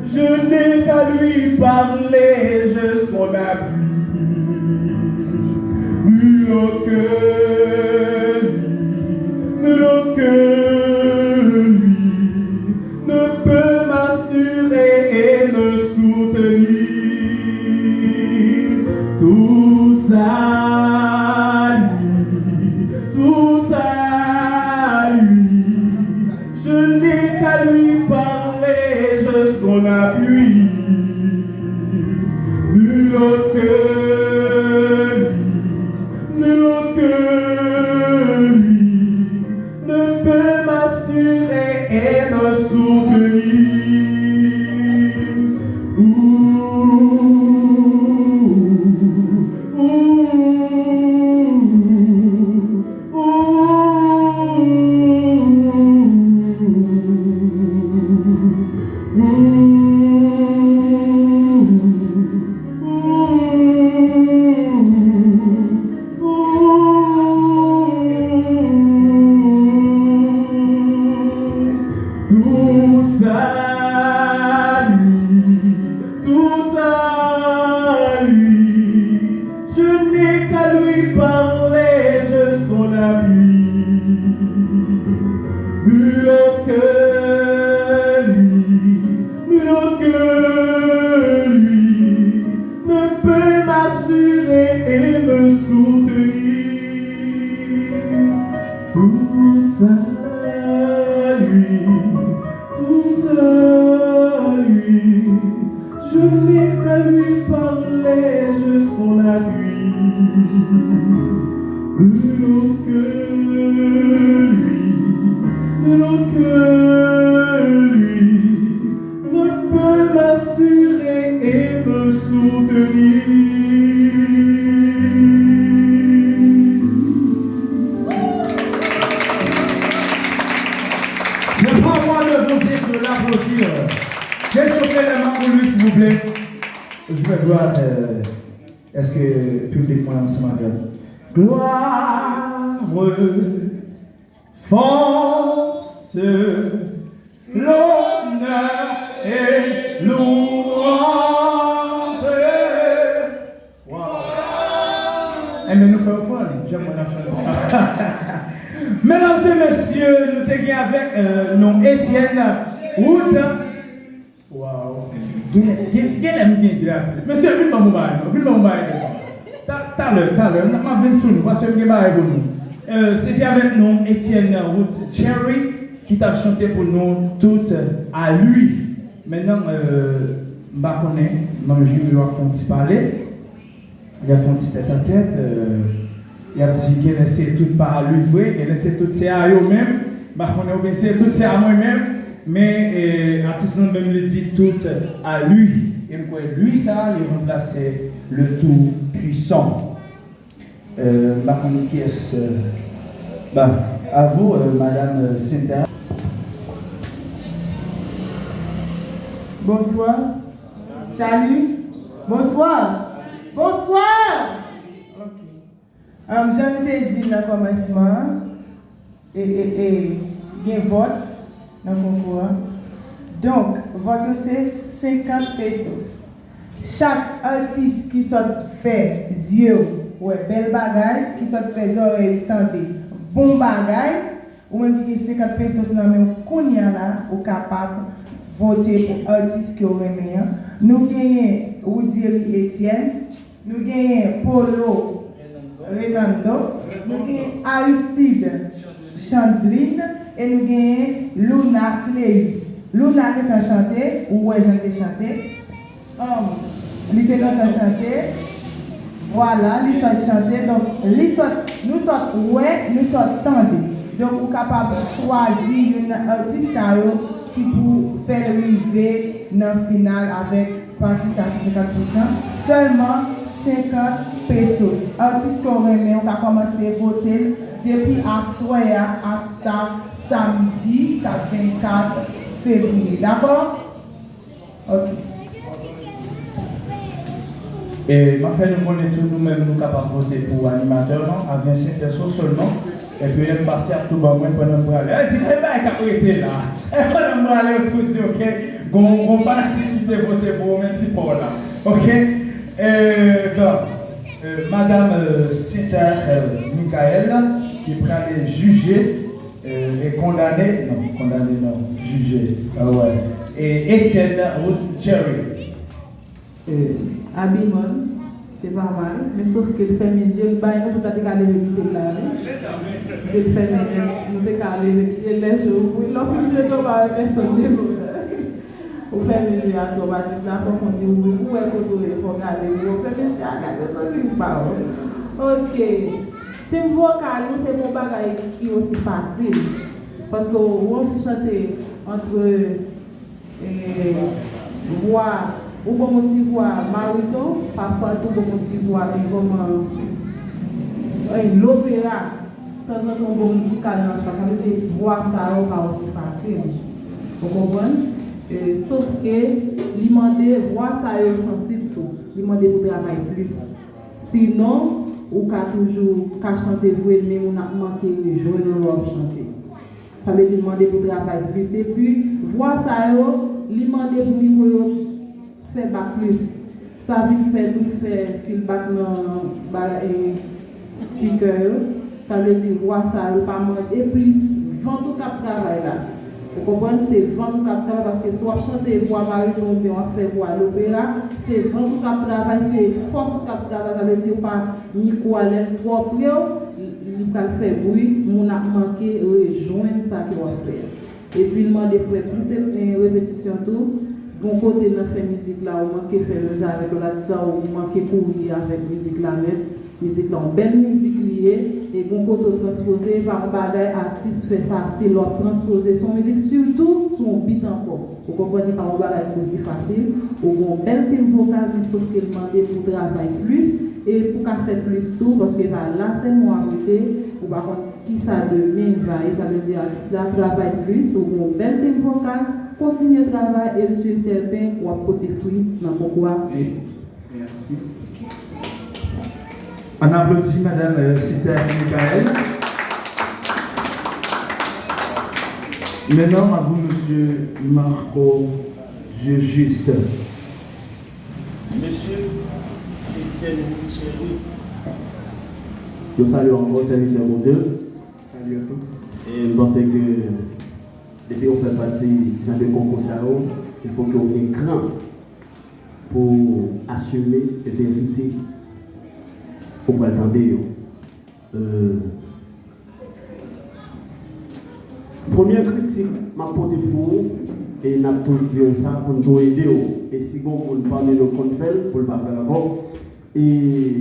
Je n'ai qu'à lui parler, je son appui. Nul autre que lui, nul autre que lui ne peut m'assurer et me soutenir. Tout à lui, tout à lui. Je n'ai qu'à lui parler, je son appui. Nul autre que lui, nul autre que lui ne peut m'assurer et me soutenir. Tout à lui, tout à lui. Je n'ai qu'à lui parler, je son appui. Nul autre que lui, nul autre que lui ne peut m'assurer et me soutenir. Tout à lui, tout à lui. Je n'ai qu'à lui parler, je son appui. Nul autre que lui, nul autre que Je vais voir, est-ce que publiquement ensemble avec gloire, force, l'honneur et louange. Wow. Eh bien, nous faisons fort, j'aime mon enfant. Mesdames et messieurs, nous sommes avec nous Étienne Wood. Wow. Quel aime bien gratis. Monsieur, vite mon mobile. T'as l'heure, on m'a venu sur nous, parce que c'était avec nous Étienne Wood Cherry qui t'a chanté pour nous toutes à lui. Maintenant, je connais, dans le jury, il a fait un petit parler, il a fait un petit tête-à-tête, il a dit qu'il a laissé tout par lui, il a laissé tout c'est à eux-mêmes, je connais bien c'est tout c'est à moi-même, mais l'artiste même le dit tout à lui. Et lui, ça, il remplaçait le tout puissant. Qui est-ce? À vous, Madame Cynthia. Bonsoir. Salut. Bonsoir. Bonsoir. Ok. J'en ai dit dans le commencement et il y a un vote dans le concours. Donc, vote c'est 50 pesos. Chaque artiste qui sort fait yeux, ouais, belle bagaille, qui sort fait oreilles tendées, bon bagaille, ou même qui 50 pesos dans le qu'on y a là, ou capable voter pour artiste qui aurait meilleur. Nous gagnons Woody Etienne, nous gagnons Polo Renando, nous gagnons Aristide Chandrine et nous gagnons Luna Cleus. Luna qui a chanté, ou ouais, j'ai chanté. Il était chanté. Voilà, il soit chanté. Donc, nous sommes ouais, nous sommes tendus. Donc, nous sommes capables de choisir un artiste qui peut faire arriver dans le final avec participation 50%. Seulement 50 pesos. Artiste qu'on remet, on a commencé à voter depuis à soir hasta samedi 24 février. D'accord? Ok. Et ma fait nous connaître nous-mêmes, nous capables de voter pour animateur, non? À 25 personnes seulement. Et puis, elle passe à tout le monde pendant le aller. Elle dit, elle va être là. Elle va aller autour de ok? On va voter pour un petit peu là. Ok? Madame Cynthia Michael, qui prend les juger et condamner, juger. Ouais. Et Étienne Wood Cherry. Abimon, c'est pas mal, mais sauf que le fait mes yeux, le bail, nous, tout à fait calé avec le là. Le fait mes yeux, nous, t'es calé avec les jours. Oui, l'offre, je dois pas personne de vous. Au fait mes yeux, à toi, Baptiste, là, pour qu'on dise, oui, où est-ce que vous voulez regarder? Au fait mes yeux, à la personne qui parle. Ok. Thème vocal, c'est mon bagage qui est aussi facile. Parce que, on peut chanter entre voix. Ou bon motif voix mariton, parfois tout bon motif voix comme l'opéra. De temps en temps, on bon petit cadre dans chaque voix ça va aussi facile. Vous comprenez? Sauf que l'imandé voix ça est sensible tout. L'imandé pour travailler plus. Sinon, ou qu'à toujours qu'à chanter vous mais on a manqué jaune ou chanter. Ça veut dire demander pour travailler plus. Et puis voix ça l'imandé pour micro fait bac plus. Ça veut faire feedback dans speaker. Ça veut dire voir ça pas moins et plus vent au cap travail là. Vous comprenez, c'est vent au cap travail parce que soit chanter voix mariton bien on fait voix l'opéra, c'est vent au cap travail, c'est force au cap travail. Ça veut dire pas micro à l'aile trop près, il va faire bruit, on a manqué rejoindre ça qu'il doit faire. Et puis il m'a fait plus de répétition tout. Bon côté dans faire musique là, on manque faire le jeu avec l'artiste, on manque courir avec musique là même. Musique là, une belle musique liée et bon côté transposer par un bagage artiste fait facile leur transposer son musique surtout son beat encore. Vous comprenez par un bagage aussi facile. Ou une belle thème vocale mais sauf qu'elle demande pour travailler plus et pour qu'elle fait plus tout parce que là c'est moi à côté ou par contre qui ça demain va et ça veut dire artiste là travaille plus ou une belle thème vocale. Continuez le travail et je suis certain qu'on va porter fruit dans le concours. Merci. On applaudit Madame Sita Michael. Maintenant, à vous, Monsieur Marco Dieu juste. Monsieur Étienne Chéri. Je salue encore serviteur mon Dieu. Salut à tous. Et je pense que depuis qu'on fait partie de concours, il faut qu'on ait grand pour assumer les vérités. Il faut pas attendre. Première critique, m'a porté pour vous, et n'a tout dit ça pour nous aider. Et si on ne parle de nos comptes, pour ne pas faire encore. Et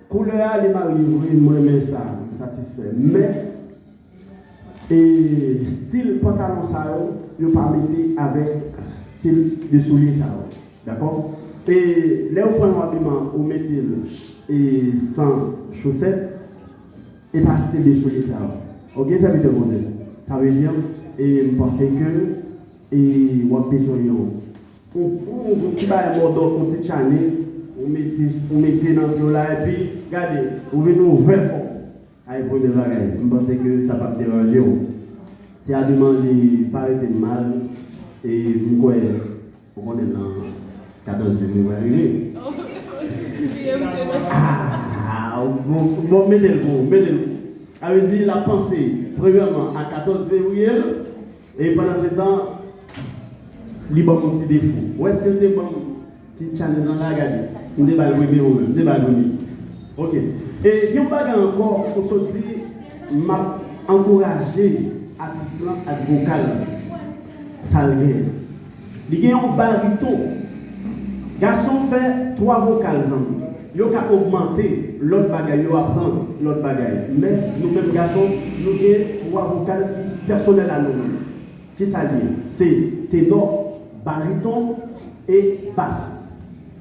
couleur, les maris, moi, ça, satisfait. Mais, et style pantalon, ça, je ne pas mettre avec style de souliers, ça. D'accord? Et là, vous prenez un habillement, vous mettez et sans chaussettes, et pas style de souliers, ça. Ok, ça veut dire modèle. Ça veut dire, et je pense que, et moi, besoin de un petit bail, un petit Chinese, vous mettez dans le là, et puis, regardez, vous venez ouvert. Avec pour des bagages, je pense que ça va me déranger. Si à demander, pas été mal, et vous croyez, on est dans 14 février. Bon, mettez-le. Avez-y la pensée, premièrement, à 14 février, et pendant ce temps, il y a un petit défaut. Ouais, c'était bon, petit challenge dans la regardez. On débat le premier. Ok. Et il y a un bagage encore, on se dit, m'a encouragé artiste à vocal. Ça le gagne. Il y a un baryton. Garçon fait 3 vocales. Il a augmenté l'autre bagage, il apprend l'autre bagage. Mais nous-mêmes, garçons, nous avons 3 vocales personnelles à nous-mêmes. Qui ça dit? C'est ténor, baryton et basse.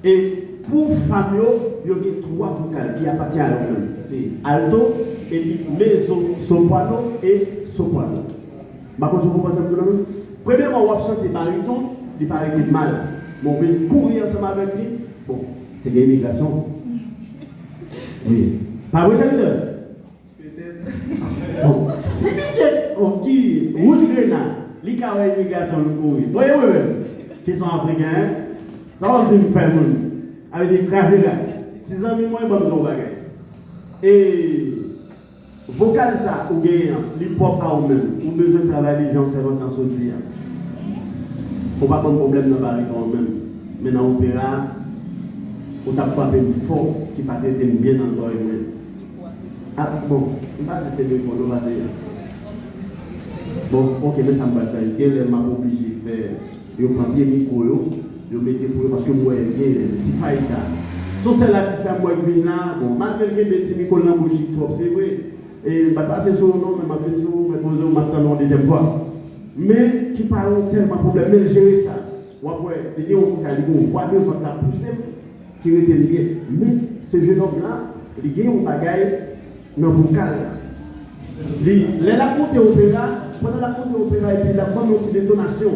Et pour Fabio, il y a 3 vocales qui appartiennent à eux-mêmes. C'est alto, et puis mezzo, soprano et soprano. Vous comprenez ça? Premièrement, on va chanter baryton, il paraît qu'il est mal. Mais on veut courir ensemble avec lui. Bon, c'est une immigration. Oui. Pas vrai, ça veut dire? Bon, si monsieur qui rouge grenade, il y a une immigration, oui, qui sont africains, ça va me faire mon. Avec des crasés là. 6 ans, moi, je vais me faire. Et vocal ça, ou gagnant, l'hip-hop à vous-même, ou besoin de travailler les gens, c'est votre dans ce tir. Il ne faut pas avoir de problème dans le baryton même. Mais dans l'opéra, on t'a frappé fort qui va traiter bien dans le corps humain. Ah bon, je ne vais pas essayer de faire le passer. Bon, ok, mais ça me va faire. Il m'a obligé de faire. Je prends bien le micro, je mets pour parce que moi, il y a des petits failles. Tout c'est là, c'est moi qui viens là. Bon, malgré que des petits micros dans la bouche, c'est vrai. Et je ne vais pas passer sur le nom, mais je vais poser maintenant une deuxième fois. Mais qui parle tellement de problème, mais gérer ça. Ou après, il y a un voix de votre la poussée qui était bien. Mais ce jeune homme-là, il y a un bagage dans le vocal. Il a monté opéra, pendant la montée opéra, et puis il a vraiment une détonation.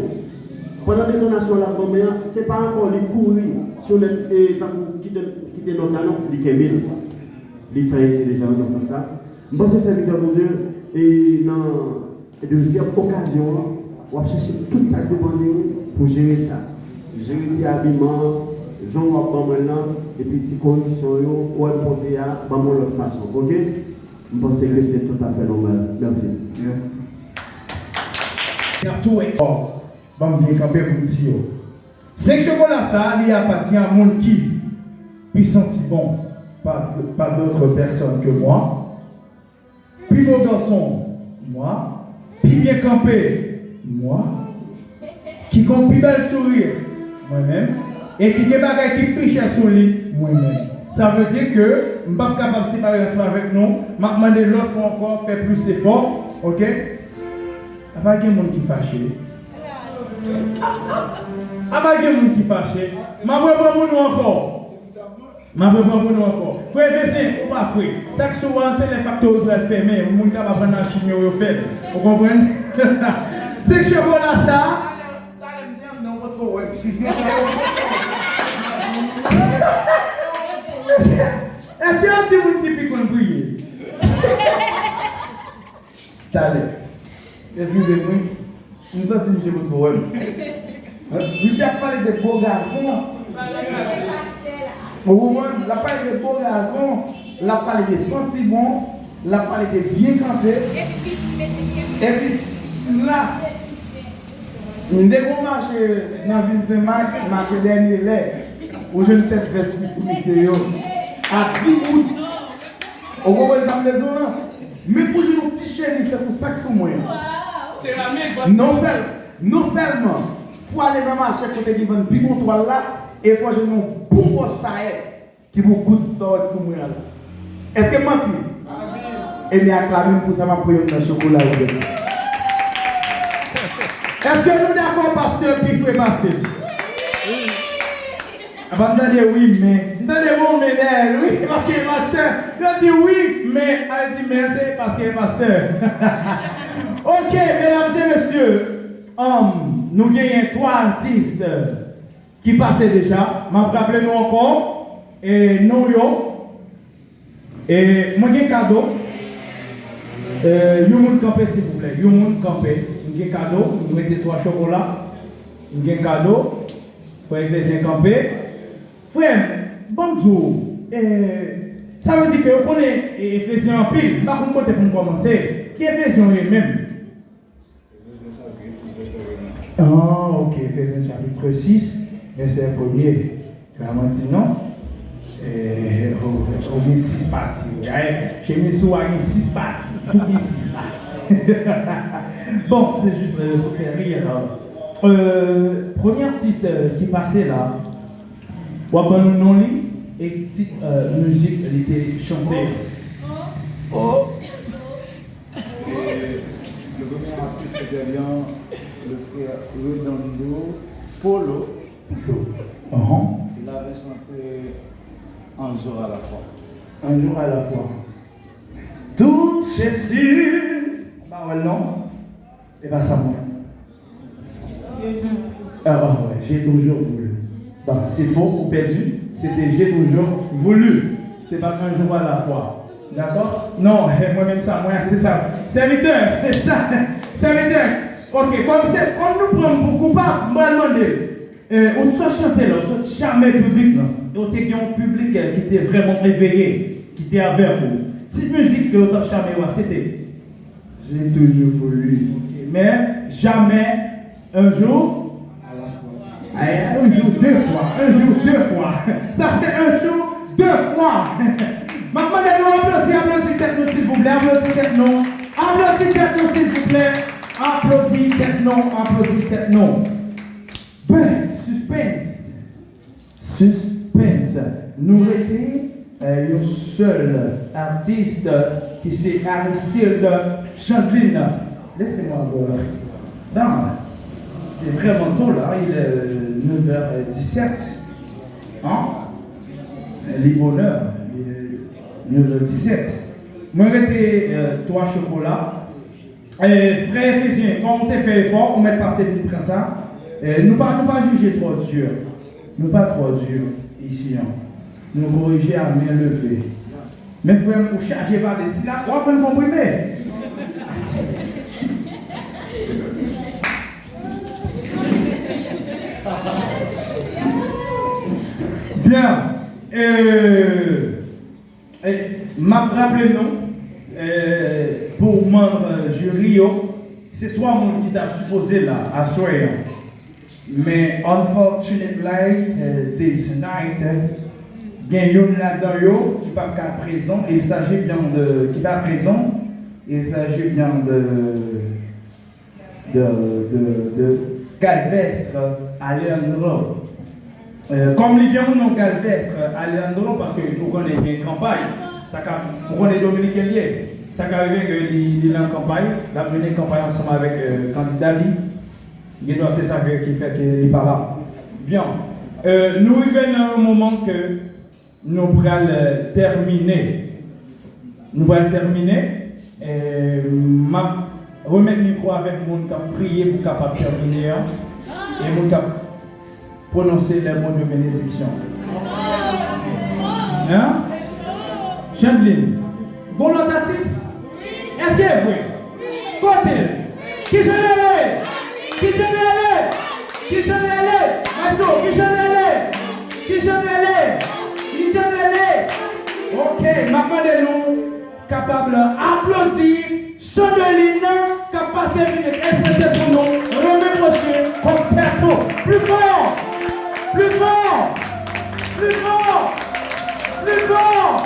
Pendant la détonation, ce n'est pas encore les courir sur le qui quitter notre talon, il est il est intelligent dans ce sens. Je pense que c'est serviteur de Dieu. Et dans la deuxième occasion, on va chercher tout ça pour gérer ça. Gérer les habillements, Jean maintenant, et puis les conditions, on va porter à l'autre façon. Ok? Je pense que c'est tout à fait normal. Merci. Merci. Tout est fort. Bon, bien campé pour dire. C'est que chocolat ça, il appartient à mon qui, puis senti bon, pas d'autres personnes que moi. Puis beau garçon, moi. Puis bien campé, moi. Qui compte plus bel sourire, moi-même. Et qui des bagages qui pichent sur lui, moi-même. Ça veut dire que je ne suis pas capable de séparer ça avec nous. Je demande l'autre fois encore, faire plus d'efforts. Ok? Il n'y a pas de monde qui est fâché. Il n'y a pas de monde qui est fâché. Je ne vais pas vous encore. Frère, c'est pas frère. Ça que souvent, c'est les facteurs qui doivent fermer. Le monde qui va prendre la chimie au fait. Vous comprenez? C'est que je vois ça. Est-ce qu'il y a un petit monde qui pique qu'on brille? Allez. Excusez-moi. Nous sommes M. Bourgogne. Michel a parlé de beaux garçons. Il a parlé de beaux garçons. Il a parlé de sentiments. Il a parlé de bien campé. Et puis, là, dès qu'on marche dans la ville de Saint-Marc, marche dernier lait, où je ne tête veste sous lycée, à 10 août, on comprend les maisons là. Mais pour jouer nos petits chiens, c'est pour ça que c'est moi. Non seulement, il faut aller dans le marché côté qui vend un bon toile là, et il faut jouer un bon poste qui vous coûte ça sous moi là. Est-ce que menti? Et bien, acclamez pour ça, ma prière dans le chocolat. Est-ce que nous d'accord, pasteur, puis il faut passer? Oui. Attendez, oui, mais. Attendez, bon, mais oui, parce qu'il est pasteur. Il dit oui, mais. Elle dit merci parce qu'il est pasteur. Ok, mesdames et messieurs, nous gagnons 3 artistes qui passaient déjà. Rappelez-nous encore. Et nous, et moi, j'ai un cadeau. Vous campé, s'il vous plaît. Vous campé. J'ai un cadeau. Vous mettez 3 chocolats. J'ai un cadeau. Frère Éphésiens campé. Frère, bonjour. Ça veut dire que vous connaissez Éphésiens en pile. Par contre, pour commencer, qui est Éphésiens lui-même? Ok. Éphésiens chapitre 6, verset 1er. Vraiment dit non. On a 6 parties. J'ai mis sur 6 parties. Tout est 6 parties. Bon, c'est juste pour faire rire. Premier artiste qui passait là, Waban Noli, et petite musique, elle était chantée. Oh! Le premier artiste c'était bien le frère Redondo Polo. Il avait chanté Un jour à la fois. Un jour à la fois. Tout Jésus. Bah ouais, non. Et bien ça moi. Ah ouais, j'ai toujours voulu. Bon, c'est faux ou perdu. C'était j'ai toujours voulu. C'est pas qu'un jour à la fois. D'accord? Non, moi-même ça, moi c'est ça. Serviteur. Serviteur. Ok, comme nous prenons beaucoup pas, moi demander. On ne se chantait là, on ne se jamais public là. On était un public qui était vraiment réveillé, qui était avec vous. Cette musique que on a jamais c'était. J'ai toujours voulu. Mais jamais un jour. Un jour, 2 fois. Un jour, 2 fois. Ça c'est un jour, 2 fois. Maintenant, applaudissez tête-nous s'il vous plaît. Applaudissez tête-nous. Applaudissez tête-nous s'il vous plaît. Applaudissez tête-nous. Applaudissez tête-nous. Ben, suspense. Nous étions un seul artiste qui s'est Aristide Chandlin. Laissez-moi voir. Non, c'est vraiment tôt là, il est 9h17. Hein? Les bonheurs, 9h17. Moi, j'étais 3 chocolats. Frère Éphésiens, quand on t'a fait effort, on m'a passé pour prendre ça. Nous pas juger trop dur. Nous pas trop dur ici. Hein. Nous corriger à main levée. Mais frère, pour charger par des syllabes, on va le comprimer. Bien. Rappelez-nous, pour membre jury, c'est 3 monde qui t'a supposé là, à soir. Mais unfortunately, this night, il y a un là-dedans qui n'est pas présent. Il s'agit bien de. Qui n'est pas présent. Il s'agit bien de Calvestre Alejandro. Comme les gens ont Calvestre Alejandro, parce que vous connaissez bien campagne, vous connaissez Dominique Elier. Ça qui arrive qu'il est en campagne, il a mené campagne ensemble avec le candidat. C'est ça qui fait qu'il n'est pas là. Bien. Nous arrivons à un moment que nous allons terminer. Nous allons terminer. Je remettre le micro avec les gens qui ont prié pour capable terminer. Et les gens qui ont prononcé les mots de bénédiction. Hein? Chandeline. Bon lotatis? Est-ce qu'il est vrai? Côté. Qui j'en ai? Qui j'en ai? Qui j'en ai? Maïso, qui j'en ai? Qui j'en ai? Qui j'en ai? Ok, maintenant nous capables d'applaudir Chandeline qui a passé une interpréter pour nous. Remets prochain comme Perto. Plus fort! Plus fort! Plus fort! Plus fort!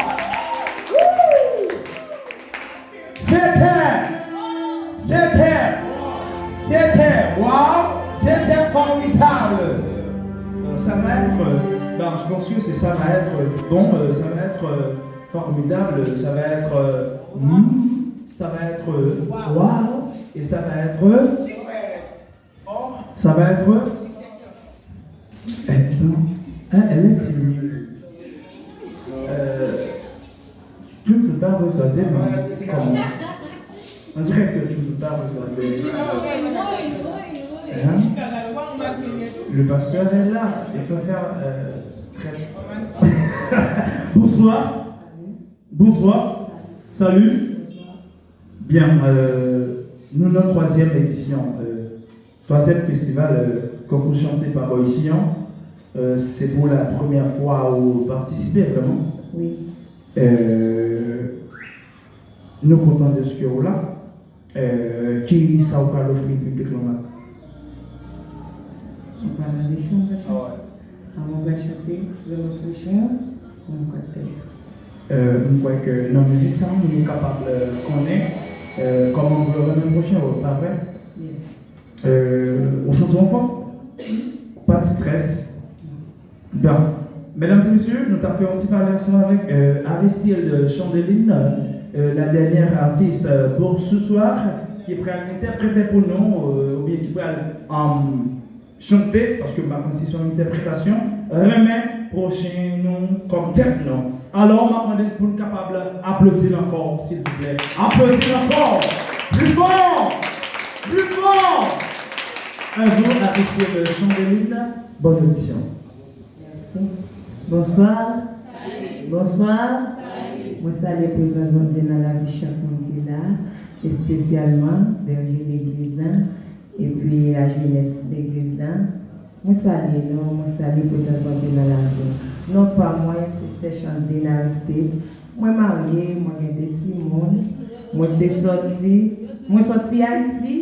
C'était, waouh, c'était formidable. Ça va être, je pense que ça va être bon, ça va être formidable, ça va être, waouh, et ça va être, elle est timide. Tu ne peux pas regarder, mais comment? On dirait que tu ne peux pas regarder. Hein? Le pasteur est là. Il faut faire très. Bonsoir. Bonsoir. Salut. Bien. Nous, notre troisième édition, troisième festival concours chanté par Boïsian. C'est pour la première fois où vous participez vraiment. Oui. Nous sommes contents de ce qu'il y a là. Qui ça vous parle offrir public là? On va aller chanter. On va chanter le prochain. On va peut-être. Je crois que dans la musique, ça, nous sommes capables de connaître comment on veut le même prochain, pas vrai? Yes. On s'en sent fort? Pas de stress. Bien. Mesdames et messieurs, nous avons fait un petit parler avec Aristide Chandeline, la dernière artiste pour ce soir, qui est prête à interpréter pour nous, ou bien qui est prête à chanter, parce que ma c'est son interprétation, remet prochain nous comme tête non. Alors, on m'a demandé pour nous capables d'applaudir encore, s'il vous plaît. Applaudissez encore! Plus fort! Plus fort! Un jour, Aristide Chandeline, bonne audition. Merci. Bonsoir. Bonsoir. Moi, salue la présence de Dieu dans la vie de chaque monde qui est là, et spécialement berger l'église là, et puis la jeunesse de l'église là. Moi, salue la présence de Dieu dans la vie. Non, pas moi, c'est Chandeline Aristide. Moi, mariée, moi, j'ai des petits monde. Moi, je suis sorti Haïti,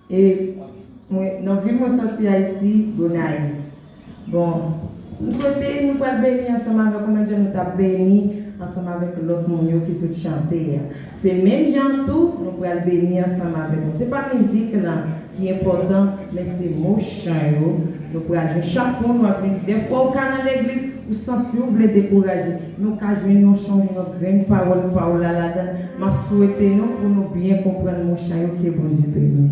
et dans la vie, moi, sorti Haïti, Gonaïve. Bon. Nous souhaitons nous bénir ensemble avec comment Dieu nous a béni ensemble avec l'autre monde qui se chanter. C'est même gens tout, nous pouvons bénir ensemble avec nous. Ce n'est pas la musique là qui est importante, mais c'est mon chant. Nous pouvons jouer chaque fois, des fois au canal de l'église, vous sentez vous voulez décourager. Nous pouvons jouer nos chants, nos grandes paroles là-dedans. Je souhaite nous pour nous bien comprendre mon chant qui est bon Dieu béni.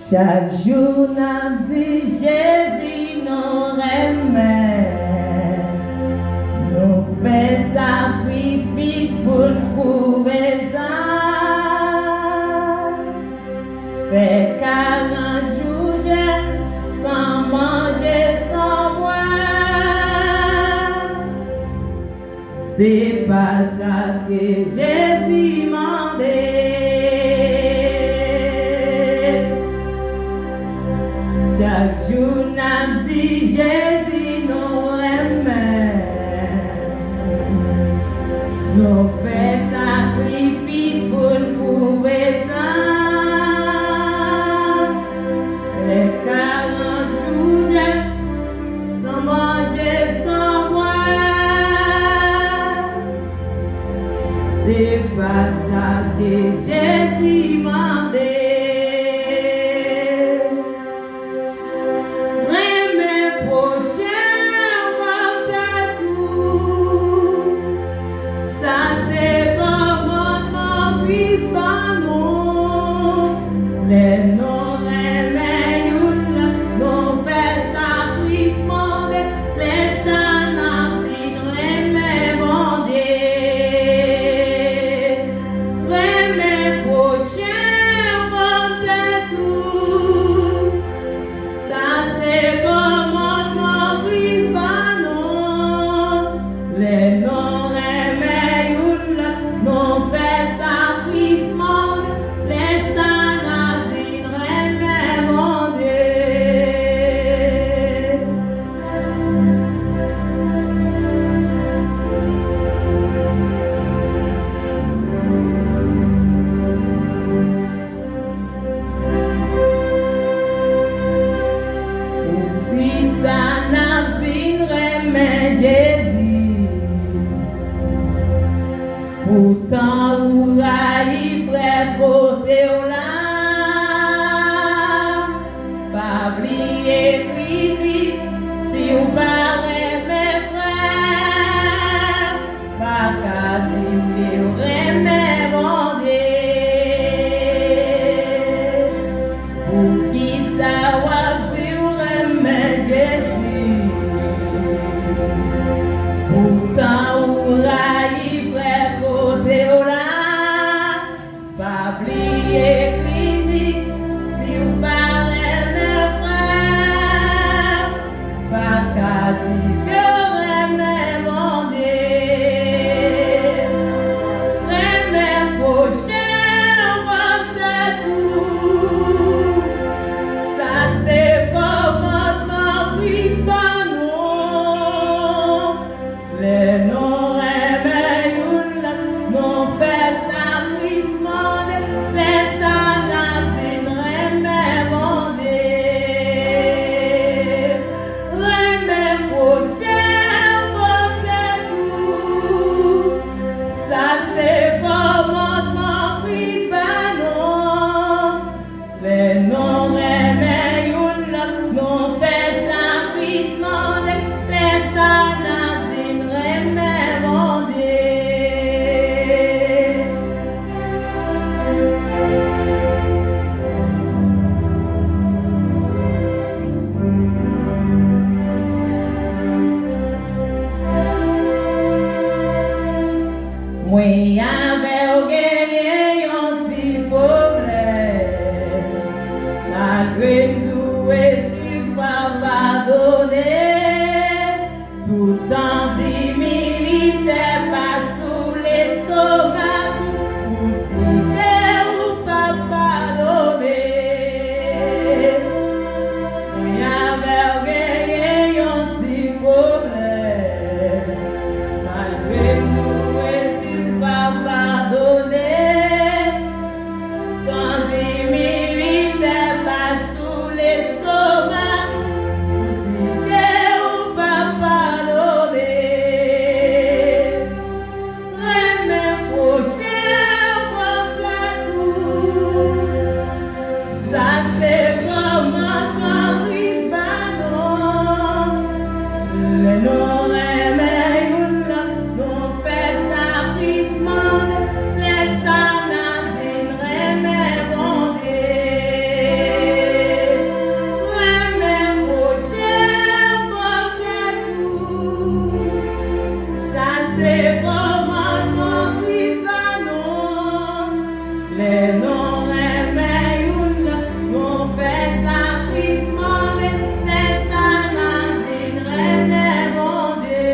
Chaque jour, n'a dit Jésus nous remet, nous fait sacrifice pour prouver ça. Fait 40 jours sans manger, sans boire. C'est pas ça que Jésus m'a dit. Chaque jour, n'a dit Jésus nous remet, nous fait sacrifice pour prouver ça. Les 40 jours, sans manger, sans boire. C'est pas ça que Jésus m'a dit. Pourtant, ou raï frère côté au là, pas oublier cuisine, si ou parlez mes frères, pas qu'à dire ou remets mon Dieu. Pour qui ça va dire ou remets Jésus. Pourtant, ou raï frère côté au là, pas oublier cuisine, si ou parlez mes frères, pas qu'à dire que remets mon Dieu. Remets prochain, votre tout. Ça c'est commandement, puisse pas non. Les non remets une là, non fait ça, puisse monter. Les sanatines remets mon Dieu. Remets prochain, votre tout. Ça c'est commandement, puisse pas non. Les non remets une là, non fait ça, puisse monter. Les sanatines remets mon Dieu. Moi avec gagné un petit problème, malgré tout excuse pas pardonner, tout en 10 minutes pas sous l'estomac, ou dire ou pas pardonner. Moi avec gagné un petit problème, malgré tout excuse pas pardonner, dans 10 minutes pas sous l'estomac, ou dire ou pas pardonner. Remets prochain, votre tout. Ça c'est vraiment prise non. Les non remets une là, non fait ça prise monde. Les sanatines remets mon Dieu. Remets prochain, votre tout. Ça c'est commandement, prise non. Les non remets une là, non fait ça prise monde. Les sanatines remets mon Dieu.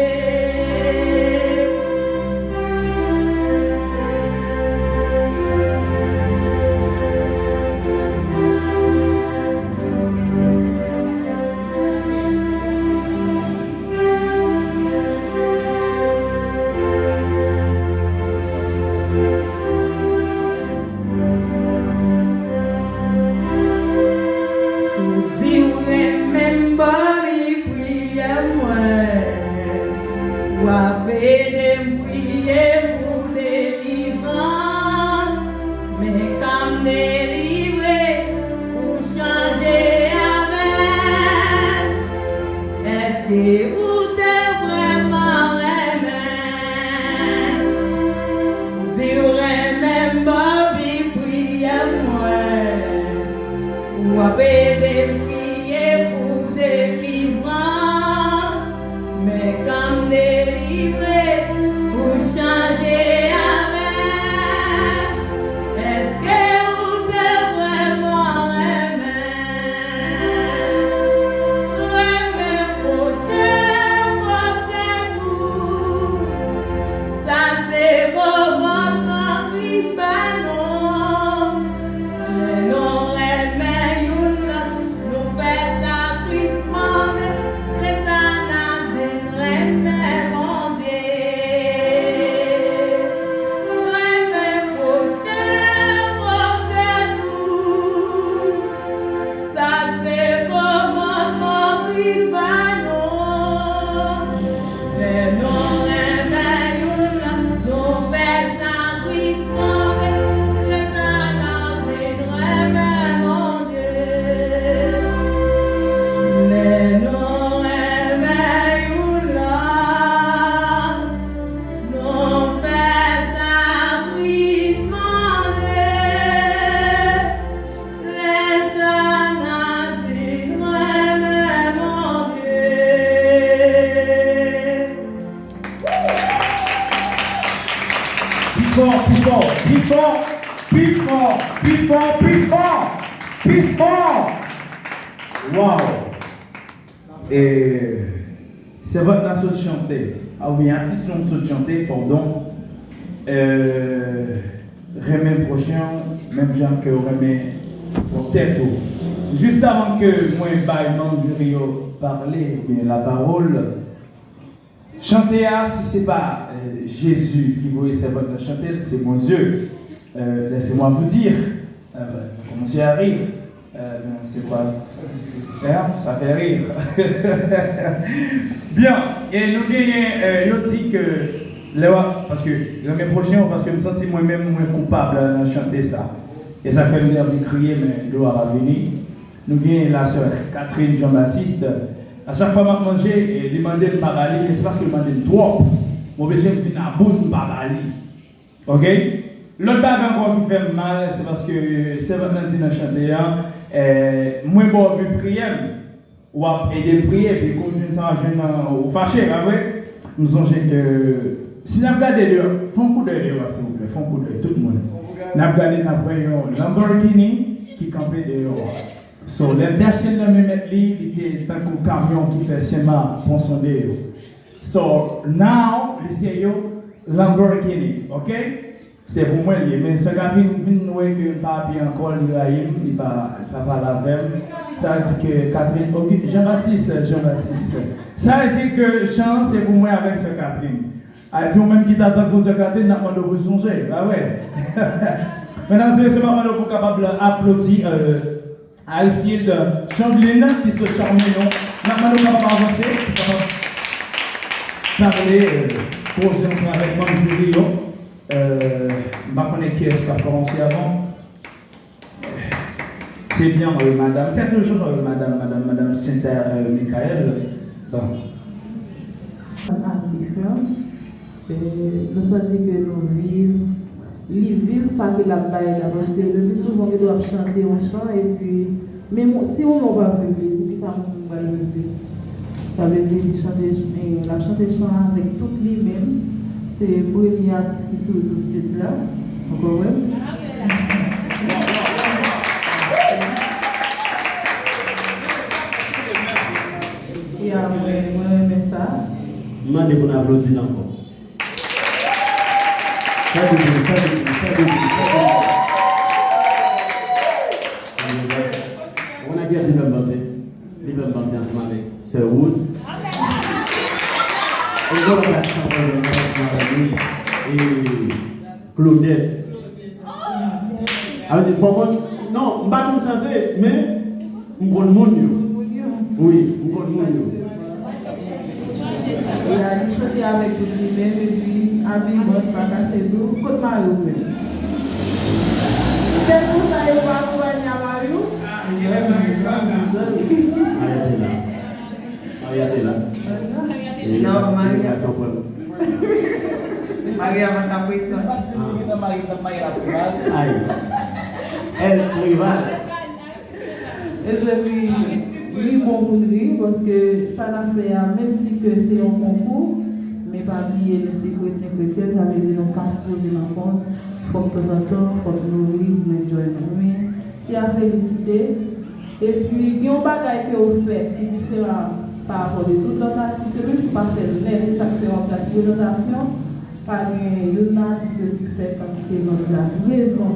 Si vous remember me prier moi, ou avez de prier pour délivrance, mais comme délivrer ou changer avec, est-ce que vous êtes vraiment aimé? Si vous remember me prier moi, ou avez de prier pour délivrance, mais comme délivrer pour changer avec, est-ce que vous êtes vraiment aimé? Remets prochain, votre tout. Ça c'est commandement, prise pas non. Les non remets une là, fort, plus fort, plus fort, plus fort, plus fort, plus fort, plus fort. Wow. Et c'est votre nation de chanter. Ah oui, artiste de chanter, pardon. Remet prochain, même gens que remet pour tête. Juste avant que moi et membre du Rio parler, bien la parole, chanter si c'est pas Jésus qui vous essaie de chanter, c'est mon Dieu. Laissez-moi vous dire, commencez à rire. C'est quoi? Ça fait rire. Bien, et nous gagnons, dit que parce que l'année prochaine, parce que je me sens moi-même moins coupable de chanter ça. Et ça fait me crier, mais l'eau va venir. Nous gagnons la sœur Catherine Jean-Baptiste. À chaque fois que je mange, je demande de parler, mais c'est parce que je demande trop. Mon besoin de venir à bout de parler. Ok? L'autre bagage encore qui fait mal, c'est parce que c'est vraiment dit dans le chanter. Moi, je prier, ou aider à prier, puis comme je ne sais pas, je suis fâché, je me sens que si nous regardons dehors, font un coup d'œil dehors, s'il vous plaît, font un coup d'œil, tout le monde. Nous regardons un Lamborghini qui campait dehors. So, les déchets de me mettre il était un camion qui fait 5 marques pour son dehors. So, now, c'est Lamborghini, ok? C'est pour moi, mais ce Catherine vient nous que papi encore il va pas la veille. Ça veut dire que Catherine, ok, Jean-Baptiste. Ça veut dire que chance c'est pour moi avec ce Catherine. Elle dit même qui t'attend pour ce Catherine, n'a pas de vous songer. Ah ouais. Mesdames et messieurs, c'est pas mal pour capable d'applaudir Alcide Chandeline qui se charme non. N'a pas de avancer. Parler, poser avec moi du Rio. Je ne sais pas qui est-ce qui a commencé avant. C'est bien, madame. C'est toujours madame Saint-Michael. Bon. Artiste, nous sommes dit que nous vivons ça que la baille là, parce que le plus souvent, nous doivent chanter un chant et puis, même si on n'a pas public, puis ça va le vivre. Ça veut dire chanter chant avec tout lui-même. C'est le premier artiste qui sort sur ce là. Encore ouais. Et après, moi, j'aime ça. Je demande qu'on applaudisse encore. On a qui est-ce qui va me passer? Il va me passer ensemble avec Sœur Rose. Et Claudette. Alors, non, je ne vais pas chanter, mais je vais chanter. Oui, je vais chanter. Il a chanté avec tout lui-même et puis, à lui, moi, je ne vais pas cacher tout. Côte Mario. C'est pour ça qu'il va soigner à Mario. Regardez là. Non, Maria. Maria va taper ça. Aïe. Elle, rivale. Et c'est lui, bon pour lui, parce que ça l'a fait, même si c'est un concours, mais pas oublier, c'est chrétien, ça veut dire qu'on passe poser dans compte. Il faut que de temps en temps, il faut que nous nous c'est à féliciter. Et puis, il y a un bagage que vous faites qui est différent par rapport à tout autres artistes, même si vous ne pas fait l'aide, ça fait en place de présentation, par un artiste qui fait quantité de la raison.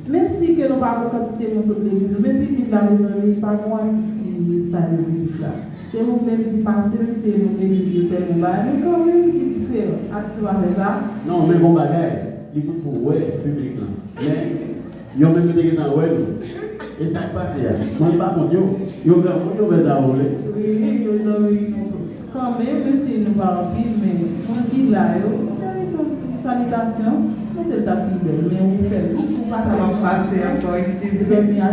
Même si nous n'avons pas quantité de l'église, même si la maison, il n'y a pas un artiste qui salue là. C'est vous-même qui pensez, même si nous l'église, c'est mon bagage, mais quand même, qui est différent. Artiste va faire ça. Non, mais mon bagage, il faut pour le public. Mais, il y a même des gens qui et ça passe là. Moi, je ne sais pas contre eux. Ils ont fait ça. Oui, quand même si nous ne parlons pas, mais on dit là, une salutation, mais c'est ta fille, mais on fait tout. Ça va passer encore, excusez-moi.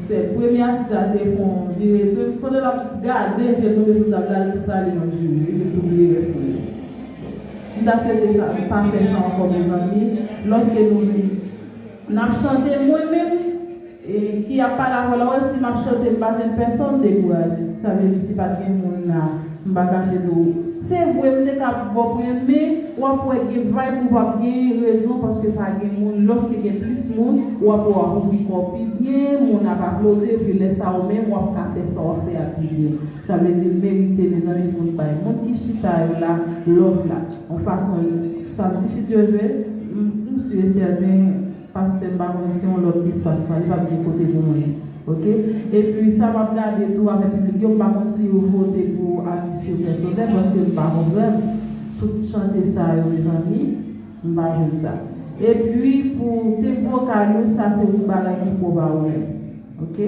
C'est le premier artiste à défendre. Quand on a gardé, j'ai tombé sur la blague pour ça, aller dans le jury, j'ai oublié le respect. Nous avons fait ça encore, mes amis. Lorsque nous avons chanté moi-même, et qui n'a pas la volonté, si je chante, je ne personne découragée. Ça veut dire que si pas de monde pas cacher tout. C'est vrai, vous êtes capable de mais ou après il y a pas raison parce que pas de monde lorsque il y a plus de monde ou après ouvrir copie bien, on n'a pas closé puis laisser ça au même ou après faire ça on fait à bien. Ça veut dire mériter mes amis pour pas monde qui chita là, l'offre là. En façon ça si Dieu veut, je suis certain parce que si on l'autre espace pas bien côté pour moi. OK? Et puis ça va regarder tout avec le public. Par contre, si vous votez pour artistes personnels, parce que par exemple, tout chanter ça, mes amis, je vais ça. Et puis pour tes vocales, ça c'est une bagarre qui peut pas. OK?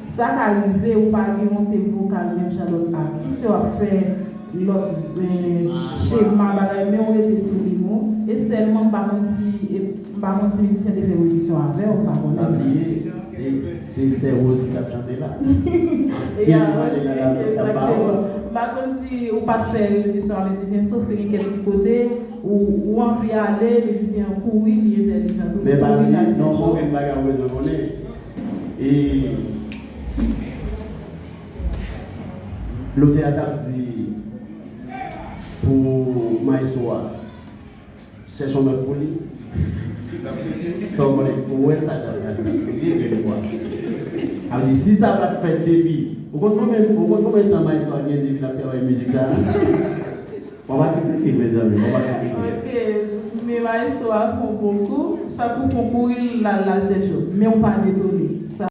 Ça qui arrive, ou pas tes vocales, même chez l'autre artiste, a fait l'autre schéma, mais on était sous l'immo. Et seulement par contre, si musicien de faire audition avec, ou par contre. C'est Rose qui a chanté là. Exactement. Par contre, si on pas faire une audition avec les musiciens, sauf qu'il y a quelques côtés où on peut aller, les musiciens courir, il est intelligent. Mais par exemple, non, on va regarder. Et l'autre a dit pour Maïsoa, c'est son autre poli. Pour elle, ça alors, si ça va faire débit, vous comprenez combien de temps Maïsoa vient de la terre et musique ça? On va critiquer, mes amis, on va critiquer. Ok, mais Maïsoa font beaucoup, chaque concours, il la cherche, mais on ne pas détonner.